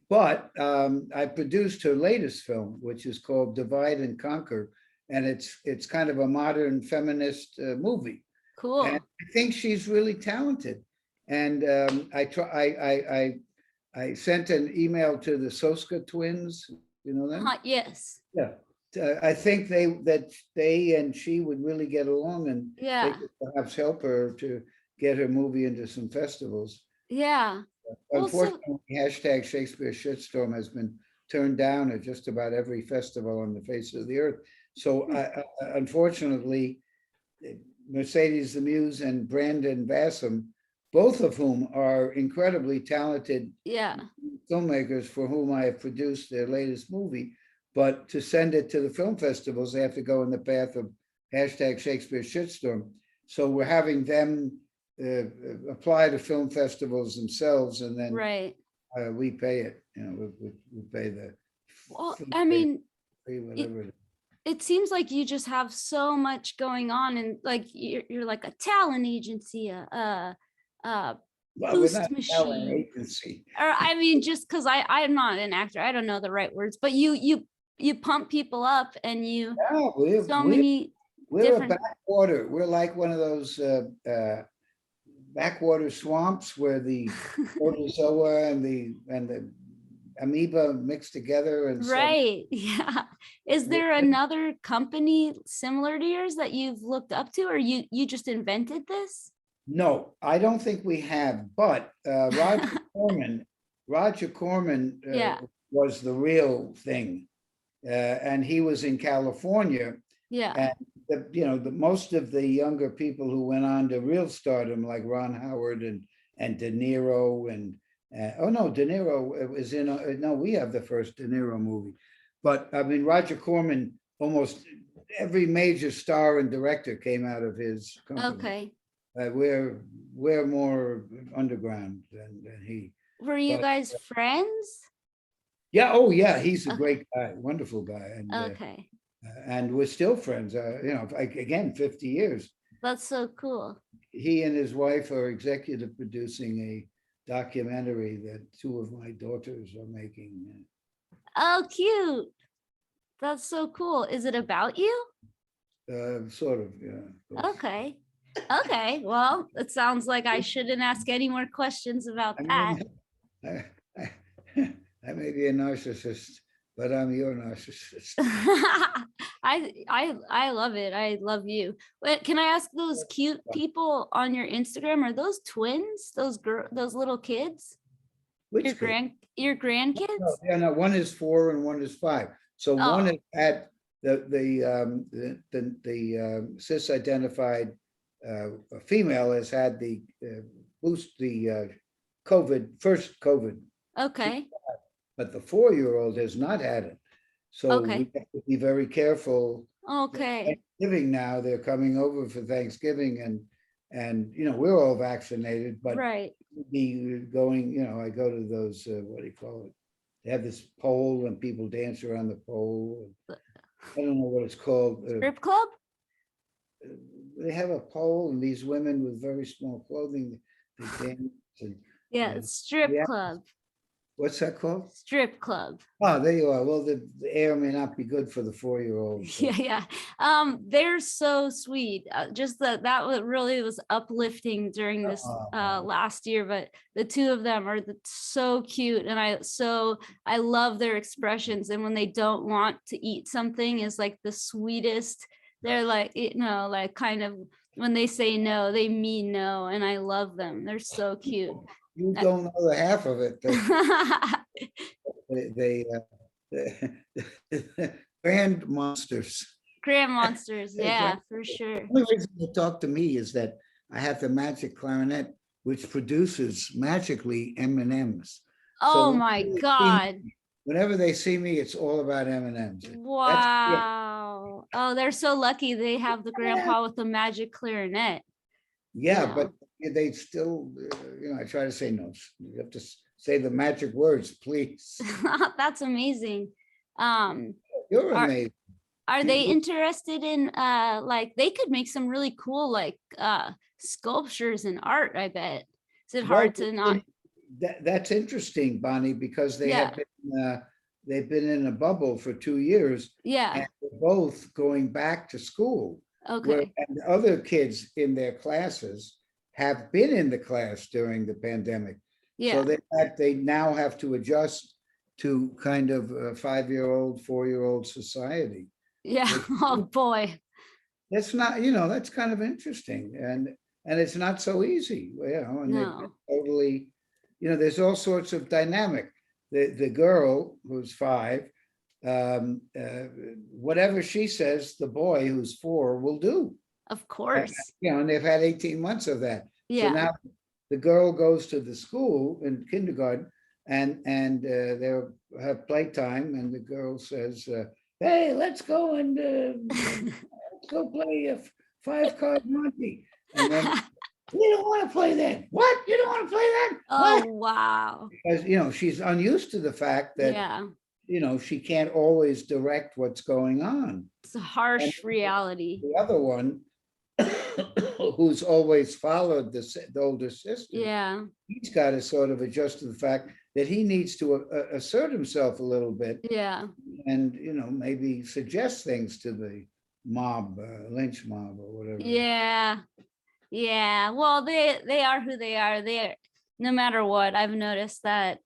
Speaker 1: but I produced her latest film, which is called Divide and Conquer, and it's kind of a modern feminist movie.
Speaker 2: Cool.
Speaker 1: And I think she's really talented. And I sent an email to the Soska twins. You know them?
Speaker 2: Yes.
Speaker 1: Yeah. I think they and she would really get along, and
Speaker 2: Yeah.
Speaker 1: they could perhaps help her to get her movie into some festivals.
Speaker 2: Yeah. Well,
Speaker 1: Unfortunately, hashtag Shakespeare Shitstorm has been turned down at just about every festival on the face of the earth. So unfortunately, Mercedes the Muse and Brandon Bassam, both of whom are incredibly talented filmmakers for whom I have produced their latest movie. But to send it to the film festivals, they have to go in the path of hashtag Shakespeare Shitstorm. So we're having them apply to film festivals themselves, and then we pay it. You know, we pay the.
Speaker 2: Well, I mean,
Speaker 1: whatever.
Speaker 2: It seems like you just have so much going on, and like you're like a talent agency, a boost machine.
Speaker 1: Agency.
Speaker 2: Or I mean, just because I'm not an actor, I don't know the right words, but you pump people up, and you
Speaker 1: we're a backwater. We're like one of those backwater swamps where the protozoa and the amoeba mix together, and
Speaker 2: yeah. Is there another company similar to yours that you've looked up to, or you just invented this?
Speaker 1: No, I don't think we have, but Roger Corman was the real thing, and he was in California. And the most of the younger people who went on to real stardom, like Ron Howard and De Niro and De Niro was in we have the first De Niro movie, but I mean Roger Corman, almost every major star and director came out of his company. We're more underground than he.
Speaker 2: Were you guys friends?
Speaker 1: Yeah. Oh yeah, he's a great guy, wonderful guy, and and we're still friends. Again, 50 years.
Speaker 2: That's so cool.
Speaker 1: He and his wife are executive producing a documentary that two of my daughters are making.
Speaker 2: Oh, cute. That's so cool. Is it about you?
Speaker 1: Sort of, yeah.
Speaker 2: Okay. Well, it sounds like I shouldn't ask any more questions about that.
Speaker 1: I may be a narcissist, but I'm your narcissist.
Speaker 2: I love it. I love you. Wait, can I ask, those cute people on your Instagram, are those twins? Those little kids?
Speaker 1: Which
Speaker 2: your grandkids?
Speaker 1: No, one is 4 and one is 5. So one is at the cis-identified female has had the first COVID.
Speaker 2: Okay.
Speaker 1: But the 4-year-old has not had it. So we have to be very careful.
Speaker 2: Okay.
Speaker 1: Thanksgiving now, they're coming over for Thanksgiving, and we're all vaccinated, but be going, I go to those, what do you call it? They have this pole and people dance around the pole. I don't know what it's called.
Speaker 2: Strip club?
Speaker 1: They have a pole, and these women with very small clothing, they dance.
Speaker 2: Strip club.
Speaker 1: What's that called?
Speaker 2: Strip club.
Speaker 1: Oh, there you are. Well, the air may not be good for the 4-year-old.
Speaker 2: Yeah. They're so sweet. Just that really was uplifting during this last year. But the two of them are so cute, and I love their expressions. And when they don't want to eat something, is like the sweetest. They're like, like kind of when they say no, they mean no, and I love them. They're so cute.
Speaker 1: You don't know the half of it. They grand monsters.
Speaker 2: Grand monsters, yeah, for sure.
Speaker 1: The only reason they talk to me is that I have the magic clarinet, which produces magically M&Ms.
Speaker 2: Oh my God.
Speaker 1: Whenever they see me, it's all about M&Ms.
Speaker 2: Wow. Oh, they're so lucky they have the grandpa with the magic clarinet.
Speaker 1: Yeah, but they still, I try to say no. You have to say the magic words, please.
Speaker 2: That's amazing.
Speaker 1: You're amazing.
Speaker 2: Are they interested in they could make some really cool sculptures and art, I bet. Is it
Speaker 1: Well,
Speaker 2: hard to not?
Speaker 1: that's interesting, Bonnie, because they
Speaker 2: Yeah.
Speaker 1: have been, they've been in a bubble for 2 years.
Speaker 2: Yeah.
Speaker 1: And they're both going back to school.
Speaker 2: Okay.
Speaker 1: And other kids in their classes have been in the class during the pandemic.
Speaker 2: Yeah.
Speaker 1: So they now have to adjust to kind of a 5-year-old, 4-year-old society.
Speaker 2: Yeah. Oh boy.
Speaker 1: That's not, that's kind of interesting. And it's not so easy, and they've been
Speaker 2: No.
Speaker 1: totally, there's all sorts of dynamic. The girl who's 5, whatever she says, the boy who's 4 will do.
Speaker 2: Of course.
Speaker 1: And they've had 18 months of that.
Speaker 2: Yeah.
Speaker 1: So now the girl goes to the school in kindergarten, and they'll have playtime, and the girl says, hey, let's go and let's go play a 5-card Monty. And then, we don't want to play that. What? You don't want to play that?
Speaker 2: Oh,
Speaker 1: What?
Speaker 2: wow.
Speaker 1: Because, she's unused to the fact that, she can't always direct what's going on.
Speaker 2: It's a harsh reality.
Speaker 1: The other one, who's always followed the older sister, he's got to sort of adjust to the fact that he needs to assert himself a little bit.
Speaker 2: Yeah.
Speaker 1: And, maybe suggest things to the mob, lynch mob or whatever.
Speaker 2: Yeah. Yeah. Well, they are who they are. No matter what, I've noticed that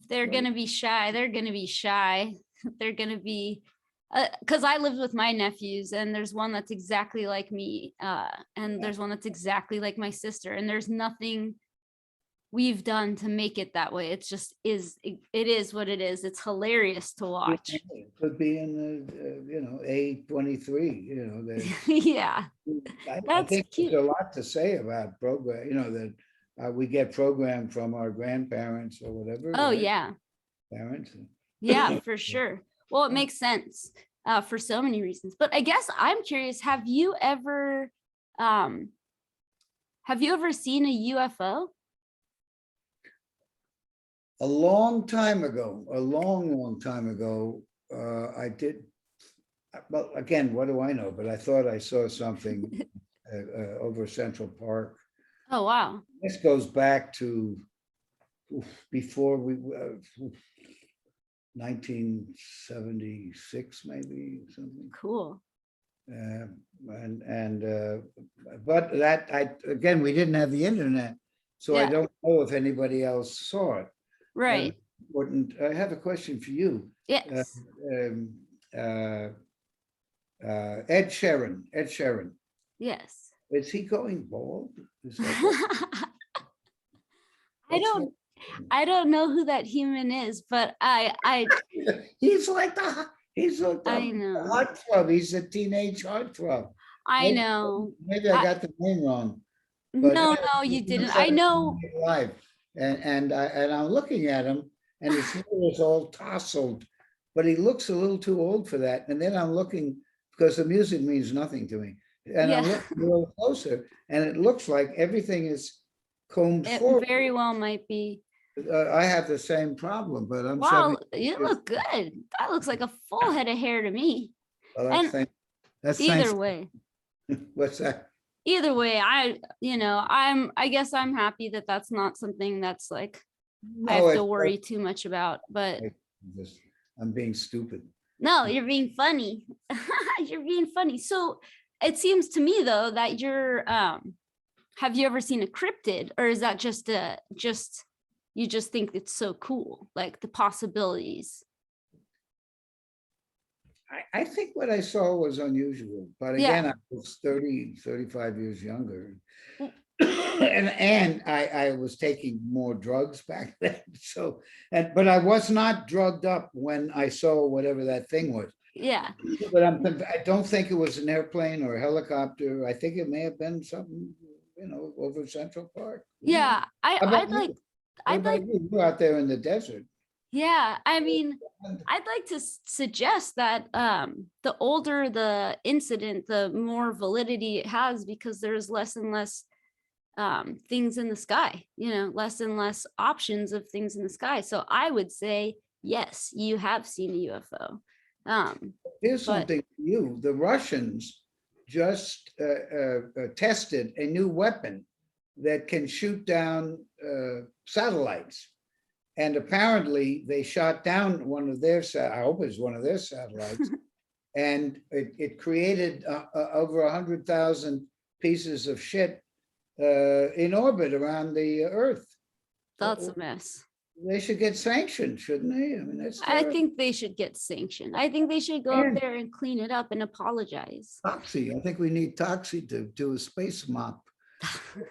Speaker 2: if they're going to be shy, they're going to be shy. They're going to be, because I lived with my nephews, and there's one that's exactly like me. And there's one that's exactly like my sister. And there's nothing we've done to make it that way. It's just it is what it is. It's hilarious to watch.
Speaker 1: It could be in the, A23,
Speaker 2: Yeah.
Speaker 1: I think cute. There's a lot to say about program, that we get programmed from our grandparents or whatever.
Speaker 2: Oh, yeah.
Speaker 1: Parents.
Speaker 2: Yeah, for sure. Well, it makes sense for so many reasons. But I guess I'm curious, have you ever seen a UFO?
Speaker 1: A long time ago, a long time ago, I did. Well, again, what do I know? But I thought I saw something over Central Park.
Speaker 2: Oh, wow.
Speaker 1: This goes back to before 1976, maybe something.
Speaker 2: Cool.
Speaker 1: But again, we didn't have the internet, so I don't know if anybody else saw it.
Speaker 2: Right.
Speaker 1: I have a question for you.
Speaker 2: Yes.
Speaker 1: Ed Sheeran.
Speaker 2: Yes.
Speaker 1: Is he going bald?
Speaker 2: I don't know who that human is, but
Speaker 1: he's like the
Speaker 2: I know.
Speaker 1: heartthrob. He's a teenage heartthrob.
Speaker 2: I know.
Speaker 1: Maybe I got the name wrong.
Speaker 2: No, you didn't. I know.
Speaker 1: Live. And I'm looking at him, and his hair is all tousled, but he looks a little too old for that. And then I'm looking, because the music means nothing to me, and I'm looking a little closer, and it looks like everything is combed forward.
Speaker 2: It very well might be.
Speaker 1: I have the same problem, but I'm.
Speaker 2: Wow, you look good. That looks like a full head of hair to me.
Speaker 1: Well, that's
Speaker 2: either way.
Speaker 1: What's that?
Speaker 2: Either way, I guess I'm happy that that's not something that's like I have to worry too much about, but
Speaker 1: I'm being stupid.
Speaker 2: No, you're being funny. You're being funny. So it seems to me though that you're have you ever seen a cryptid, or is that just you just think it's so cool, like the possibilities?
Speaker 1: I think what I saw was unusual, but again, I was 35 years younger. and I was taking more drugs back then. So, but I was not drugged up when I saw whatever that thing was.
Speaker 2: Yeah.
Speaker 1: But I don't think it was an airplane or a helicopter. I think it may have been something, over Central Park.
Speaker 2: Yeah, I'd like
Speaker 1: you out there in the desert.
Speaker 2: Yeah, I mean, I'd like to suggest that the older the incident, the more validity it has, because there's less and less things in the sky, less and less options of things in the sky. So I would say, yes, you have seen a UFO.
Speaker 1: Here's something for you. The Russians just tested a new weapon that can shoot down satellites. And apparently they shot down one of their, I hope it's one of their satellites, and it created over 100,000 pieces of shit in orbit around the Earth.
Speaker 2: That's a mess.
Speaker 1: They should get sanctioned, shouldn't they? I mean, that's
Speaker 2: I
Speaker 1: terrible.
Speaker 2: think they should get sanctioned. I think they should go up there and clean it up and apologize.
Speaker 1: Toxie, I think we need Toxie to do a space mop.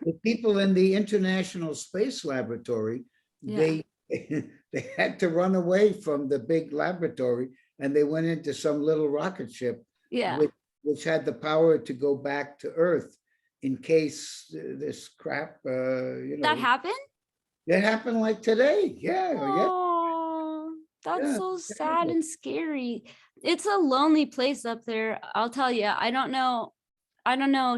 Speaker 1: The people in the International Space Laboratory, they had to run away from the big laboratory, and they went into some little rocket ship, which had the power to go back to Earth in case this crap,
Speaker 2: That happened?
Speaker 1: It happened like today.
Speaker 2: Oh, that's so sad and scary. It's a lonely place up there. I'll tell you. I don't know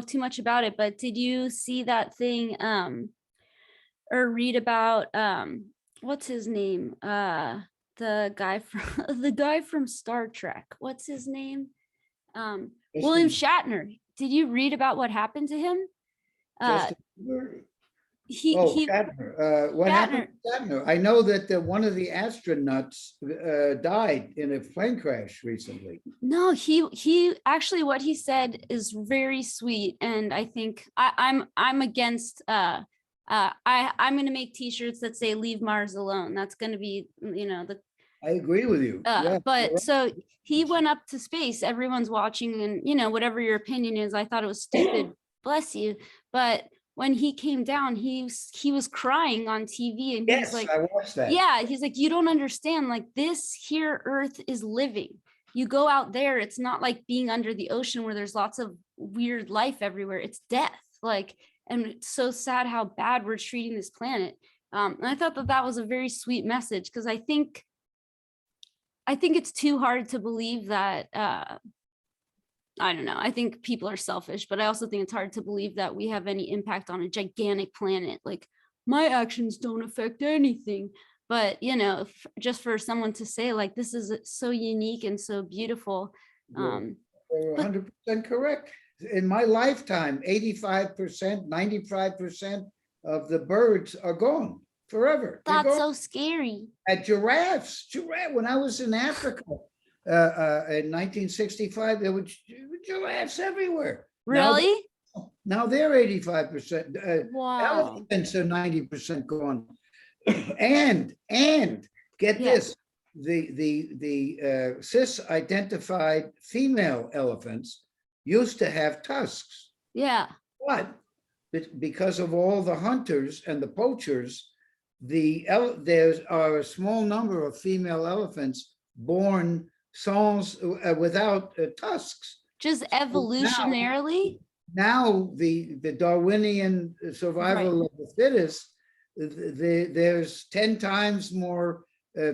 Speaker 2: too much about it, but did you see that thing or read about what's his name? The guy from Star Trek. What's his name? William Shatner. Did you read about what happened to him?
Speaker 1: Shatner. What happened to Shatner? I know that one of the astronauts died in a plane crash recently.
Speaker 2: No, he actually, what he said is very sweet, and I think I'm against. I'm going to make T-shirts that say "Leave Mars alone." That's going to be,
Speaker 1: I agree with you.
Speaker 2: But so he went up to space. Everyone's watching, and whatever your opinion is, I thought it was stupid. Bless you, but when he came down, he was crying on TV, and he's like,
Speaker 1: I watched that.
Speaker 2: Yeah, he's like, you don't understand, like this here Earth is living. You go out there, it's not like being under the ocean where there's lots of weird life everywhere. It's death. Like, and it's so sad how bad we're treating this planet. And I thought that was a very sweet message, because I think it's too hard to believe that I don't know. I think people are selfish, but I also think it's hard to believe that we have any impact on a gigantic planet. Like, my actions don't affect anything. But, just for someone to say, like, this is so unique and so beautiful.
Speaker 1: You're 100% correct. In my lifetime, 85%, 95% of the birds are gone forever.
Speaker 2: That's so scary.
Speaker 1: At giraffes, when I was in Africa, in 1965, there were giraffes everywhere.
Speaker 2: Really?
Speaker 1: Now they're 85%.
Speaker 2: Wow.
Speaker 1: Elephants are 90% gone. And get this, the cis-identified female elephants used to have tusks.
Speaker 2: Yeah.
Speaker 1: But because of all the hunters and the poachers, there are a small number of female elephants born sans without tusks.
Speaker 2: Just evolutionarily?
Speaker 1: Now the Darwinian survival of the fittest, there's 10 times more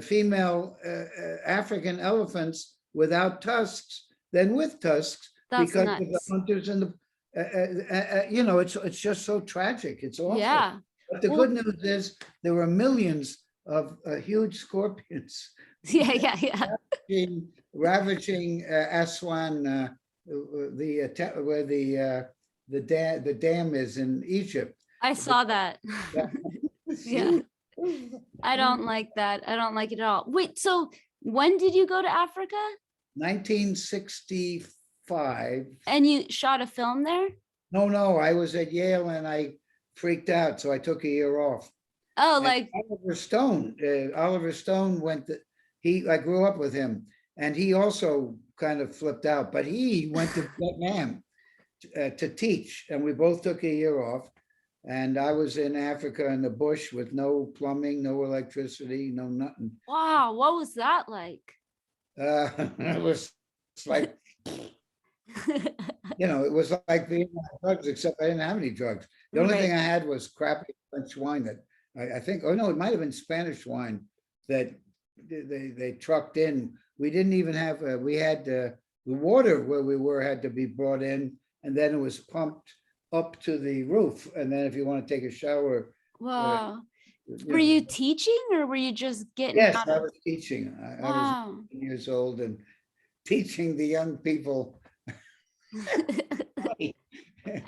Speaker 1: female African elephants without tusks than with tusks.
Speaker 2: That's
Speaker 1: because
Speaker 2: nuts.
Speaker 1: of the hunters and it's just so tragic. It's awful.
Speaker 2: Yeah.
Speaker 1: But the good news is there were millions of huge scorpions.
Speaker 2: Yeah.
Speaker 1: Ravaging Aswan, where the dam is in Egypt.
Speaker 2: I saw that. Yeah. I don't like that. I don't like it at all. Wait, so when did you go to Africa?
Speaker 1: 1965.
Speaker 2: And you shot a film there?
Speaker 1: No, I was at Yale and I freaked out, so I took a year off.
Speaker 2: Oh,
Speaker 1: And
Speaker 2: like
Speaker 1: Oliver Stone went I grew up with him, and he also kind of flipped out, but he went to Vietnam to teach, and we both took a year off. And I was in Africa in the bush with no plumbing, no electricity, no nothing.
Speaker 2: Wow, what was that like?
Speaker 1: It was like, it was like being on drugs, except I didn't have any drugs. The only thing I had was crappy French wine that I think, oh no, it might've been Spanish wine that they trucked in. We didn't even have, we had the water where we were had to be brought in, and then it was pumped up to the roof. And then if you want to take a shower.
Speaker 2: Wow. Were you teaching, or were you just getting
Speaker 1: Yes,
Speaker 2: out
Speaker 1: I
Speaker 2: of...
Speaker 1: was teaching. I
Speaker 2: Wow.
Speaker 1: was 18 years old and teaching the young people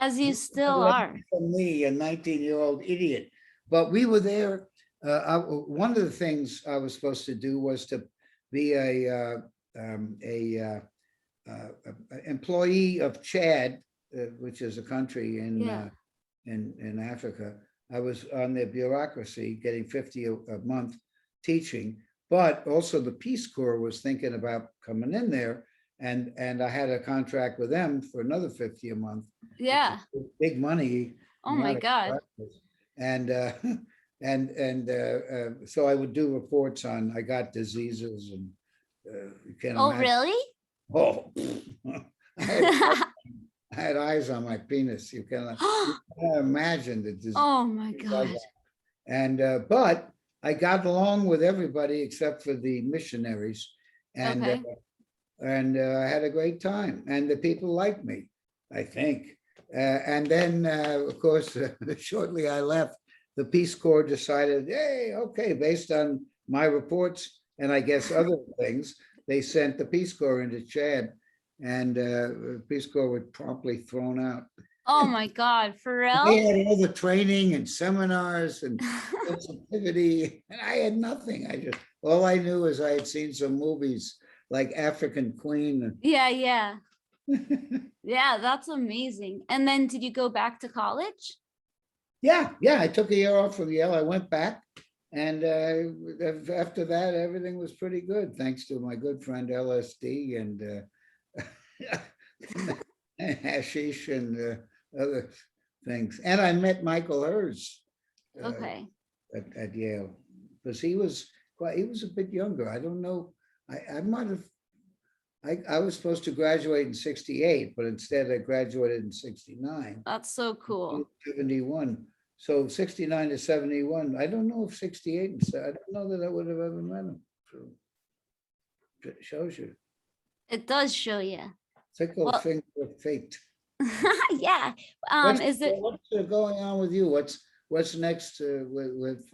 Speaker 2: As you still
Speaker 1: Away
Speaker 2: are.
Speaker 1: from me, a 19-year-old idiot. But we were there. One of the things I was supposed to do was to be a employee of Chad, which is a country
Speaker 2: Yeah.
Speaker 1: in Africa. I was on their bureaucracy, getting 50 a month teaching, but also the Peace Corps was thinking about coming in there, and I had a contract with them for another 50 a month.
Speaker 2: Yeah.
Speaker 1: Big money.
Speaker 2: Oh my God.
Speaker 1: And so I would do reports on, I got diseases and you can't
Speaker 2: Oh,
Speaker 1: imagine.
Speaker 2: really?
Speaker 1: Oh, I had eyes on my penis. You cannot imagine the disease.
Speaker 2: Oh my God.
Speaker 1: And but I got along with everybody except for the missionaries, and
Speaker 2: Okay.
Speaker 1: I had a great time, and the people liked me, I think. And then, of course, shortly I left, the Peace Corps decided, hey, okay, based on my reports and I guess other things, they sent the Peace Corps into Chad, and the Peace Corps was promptly thrown out.
Speaker 2: Oh my God, for
Speaker 1: They
Speaker 2: real?
Speaker 1: had all the training and seminars and sensitivity, and I had nothing. All I knew is I had seen some movies like African Queen.
Speaker 2: Yeah, yeah. Yeah, that's amazing. And then did you go back to college?
Speaker 1: Yeah, I took a year off from Yale. I went back, and after that, everything was pretty good, thanks to my good friend LSD and hashish and other things. And I met Michael Hers
Speaker 2: Okay.
Speaker 1: at Yale, because he was a bit younger. I don't know. I might have. I was supposed to graduate in 68, but instead I graduated in 69.
Speaker 2: That's so cool.
Speaker 1: 71. So 69 to 71. I don't know if 68 and I don't know that I would have ever met him. So it shows you.
Speaker 2: It does show you.
Speaker 1: Fickle finger of fate.
Speaker 2: Yeah. Is it
Speaker 1: What's going on with you? What's next with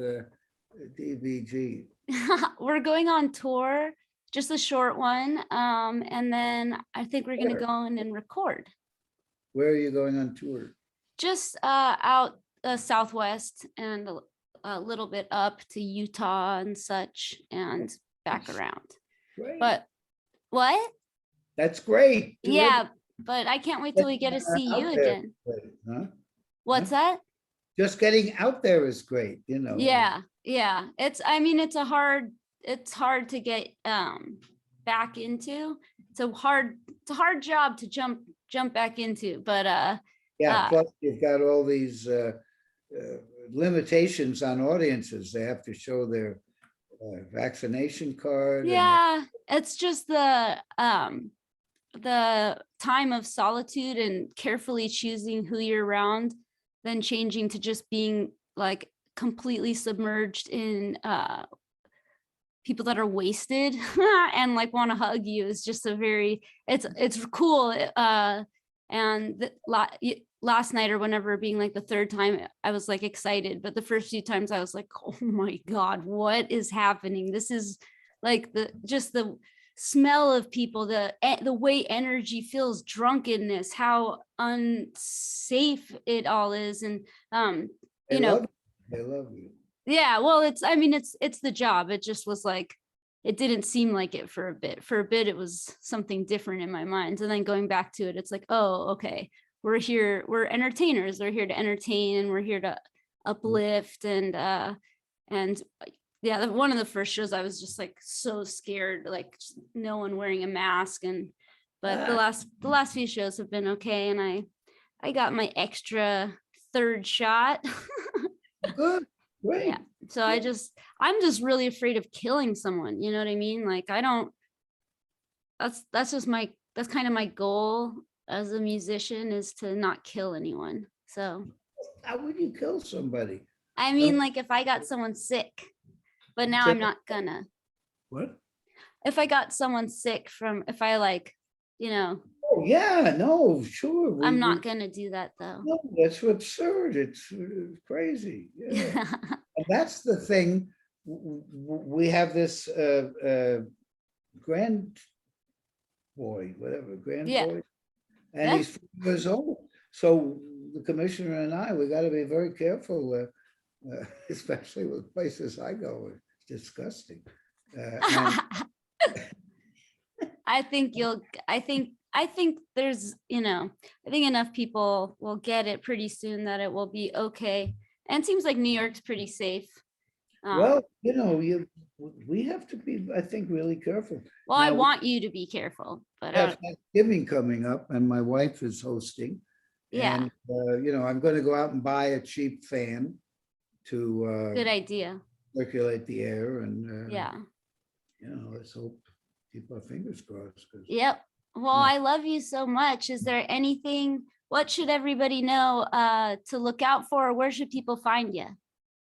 Speaker 1: DVG?
Speaker 2: we're going on tour, just a short one. And then I think we're gonna go in and record.
Speaker 1: Where are you going on tour?
Speaker 2: Just out southwest and a little bit up to Utah and such, and back around.
Speaker 1: Great.
Speaker 2: But what?
Speaker 1: That's great.
Speaker 2: Yeah, but I can't wait till we get to see you again.
Speaker 1: Huh?
Speaker 2: What's that?
Speaker 1: Just getting out there is great, you know.
Speaker 2: Yeah. I mean, it's hard to get back into. It's a hard job to jump back into, but
Speaker 1: yeah, plus you've got all these limitations on audiences. They have to show their vaccination card.
Speaker 2: Yeah, it's just the time of solitude and carefully choosing who you're around, then changing to just being like completely submerged in people that are wasted and like want to hug you is just it's cool. And last night or whenever, being like the third time, I was like excited, but the first few times I was like, oh my God, what is happening? This is like the smell of people, the way energy feels, drunkenness, how unsafe it all is. And
Speaker 1: they love you.
Speaker 2: Yeah, well, it's the job. It just was like, it didn't seem like it for a bit. It was something different in my mind. And then going back to it, it's like, oh, okay, we're here, we're entertainers. We're here to entertain, and we're here to uplift. And yeah, one of the first shows I was just like so scared, like no one wearing a mask. But the last few shows have been okay, and I got my extra third shot.
Speaker 1: Good, great.
Speaker 2: Yeah. So I'm just really afraid of killing someone. You know what I mean? Like that's kind of my goal as a musician, is to not kill anyone. So
Speaker 1: how would you kill somebody?
Speaker 2: I mean, like if I got someone sick, but now I'm not gonna.
Speaker 1: What?
Speaker 2: If I got someone sick if I like,
Speaker 1: Oh yeah, no, sure.
Speaker 2: I'm not gonna do that though.
Speaker 1: No, that's absurd. It's crazy. Yeah. And that's the thing. We have this grand boy, whatever, grand boy. and
Speaker 2: Yeah.
Speaker 1: he's 4 years old. So the commissioner and we got to be very careful, especially with places I go. It's disgusting. And
Speaker 2: I think I think there's, I think enough people will get it pretty soon that it will be okay. And it seems like New York's pretty safe.
Speaker 1: well, we have to be, I think, really careful.
Speaker 2: Well, I
Speaker 1: Now,
Speaker 2: want you to be careful, but
Speaker 1: we have Thanksgiving coming up, and my wife is hosting.
Speaker 2: yeah,
Speaker 1: And I'm going to go out and buy a cheap fan to
Speaker 2: good idea.
Speaker 1: circulate the air, and
Speaker 2: Yeah.
Speaker 1: let's hope, keep our fingers crossed.
Speaker 2: Yep. Well, I love you so much. Is there anything, what should everybody know to look out for? Where should people find you?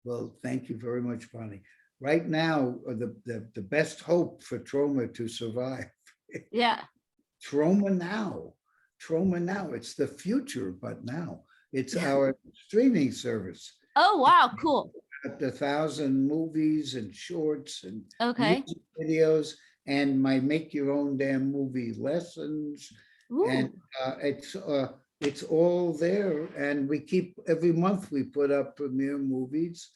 Speaker 1: Well, thank you very much, Bonnie. Right now, the best hope for Troma to survive.
Speaker 2: Yeah.
Speaker 1: Troma Now. Troma Now. It's the future, but now. It's our streaming service.
Speaker 2: Oh, wow. Cool.
Speaker 1: 1,000 movies and shorts and
Speaker 2: Okay.
Speaker 1: music videos, and my make your own damn movie lessons.
Speaker 2: Ooh.
Speaker 1: And it's all there. And we keep, every month we put up premiere movies,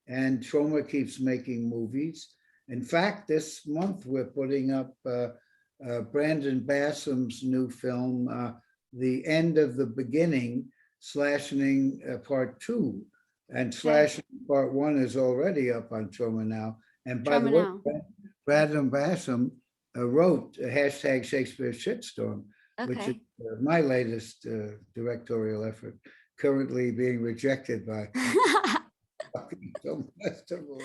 Speaker 1: and Troma keeps making movies. In fact, this month we're putting up Brandon Bassam's new film, The End of the Beginning, Slashing Part 2. And Slashing Part 1 is already up on Troma Now. And by the way, Brandon Bassam wrote a hashtag Shakespeare Shitstorm, which is my latest directorial effort, currently being rejected by film festival.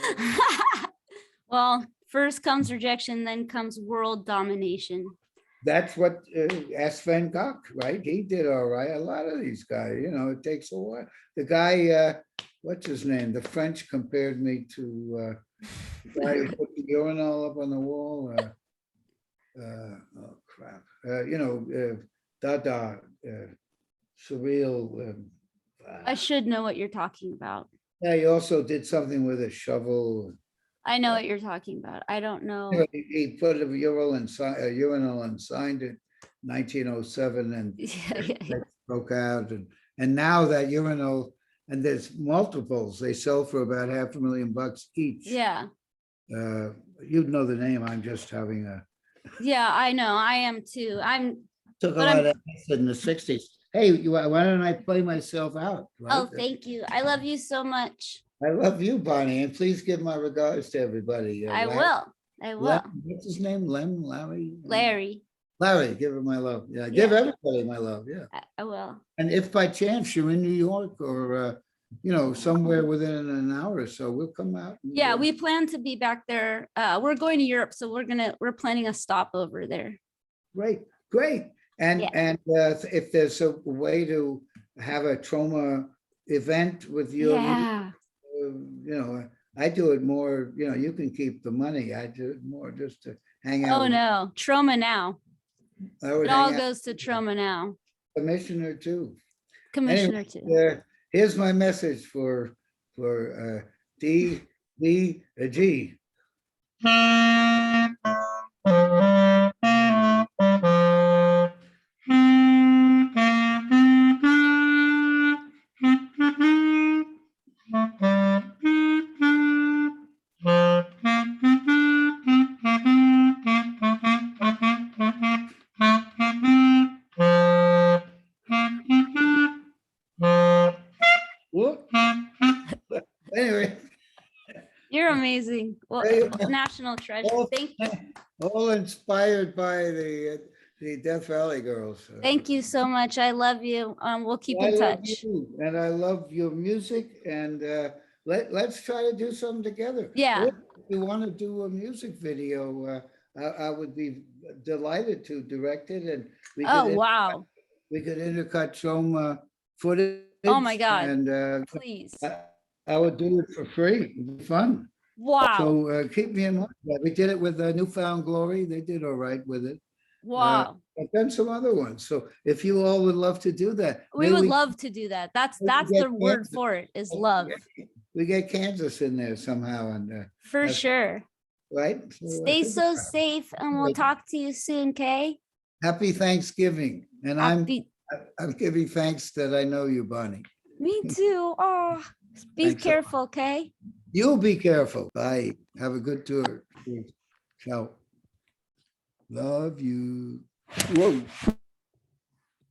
Speaker 2: Well, first comes rejection, then comes world domination.
Speaker 1: That's what Sven Gogh, right? He did all right. A lot of these guys, it takes a while. The guy, what's his name? The French compared me to the guy who put the urinal up on the wall. Oh crap! Dada, surreal.
Speaker 2: I should know what you're talking about.
Speaker 1: Yeah, he also did something with a shovel.
Speaker 2: I know what you're talking about. I don't know.
Speaker 1: He put a urinal and signed it 1907, and it broke out. And now that urinal, and there's multiples, they sell for about $500,000 each.
Speaker 2: Yeah.
Speaker 1: You'd know the name. I'm just having a.
Speaker 2: Yeah, I know. I am too.
Speaker 1: Took a lot of acid in the 60s. Hey, why don't I play myself out? Right?
Speaker 2: Oh, thank you. I love you so much.
Speaker 1: I love you, Bonnie, and please give my regards to everybody.
Speaker 2: I will.
Speaker 1: What's his name? Larry?
Speaker 2: Larry,
Speaker 1: give her my love. Yeah, give everybody my love. Yeah.
Speaker 2: I will.
Speaker 1: And if by chance you're in New York or, somewhere within an hour or so, we'll come out.
Speaker 2: Yeah, we plan to be back there. We're going to Europe, so we're planning a stop over there.
Speaker 1: Great. And if there's a way to have a Troma event with you, I do it more, you can keep the money. I do it more just to hang out.
Speaker 2: Oh no, Troma Now. It all goes to Troma Now.
Speaker 1: Commissioner too.
Speaker 2: Too.
Speaker 1: Here's my message for DVG. Anyway,
Speaker 2: you're amazing. Well, national treasure. Thank you.
Speaker 1: All inspired by the Death Valley Girls.
Speaker 2: Thank you so much. I love you. We'll keep in touch.
Speaker 1: And I love your music. And let's try to do something together.
Speaker 2: Yeah.
Speaker 1: If you want to do a music video, I would be delighted to direct it. And we could intercut some footage.
Speaker 2: Oh my God.
Speaker 1: And
Speaker 2: please.
Speaker 1: I would do it for free. It'd be fun.
Speaker 2: Wow.
Speaker 1: So keep me in mind. We did it with Newfound Glory. They did all right with it.
Speaker 2: Wow.
Speaker 1: I've done some other ones. So if you all would love to do that.
Speaker 2: We would love to do that. That's the word for it, is love.
Speaker 1: We get Kansas in there somehow. And
Speaker 2: for sure.
Speaker 1: Right. So,
Speaker 2: stay so safe, and we'll talk to you soon, Kay.
Speaker 1: Happy Thanksgiving. And I'm giving thanks that I know you, Bonnie.
Speaker 2: Me too. Oh, be
Speaker 1: Thanks a lot.
Speaker 2: careful, okay?
Speaker 1: You'll be careful. Bye. Have a good tour. Ciao. Love you. Whoa.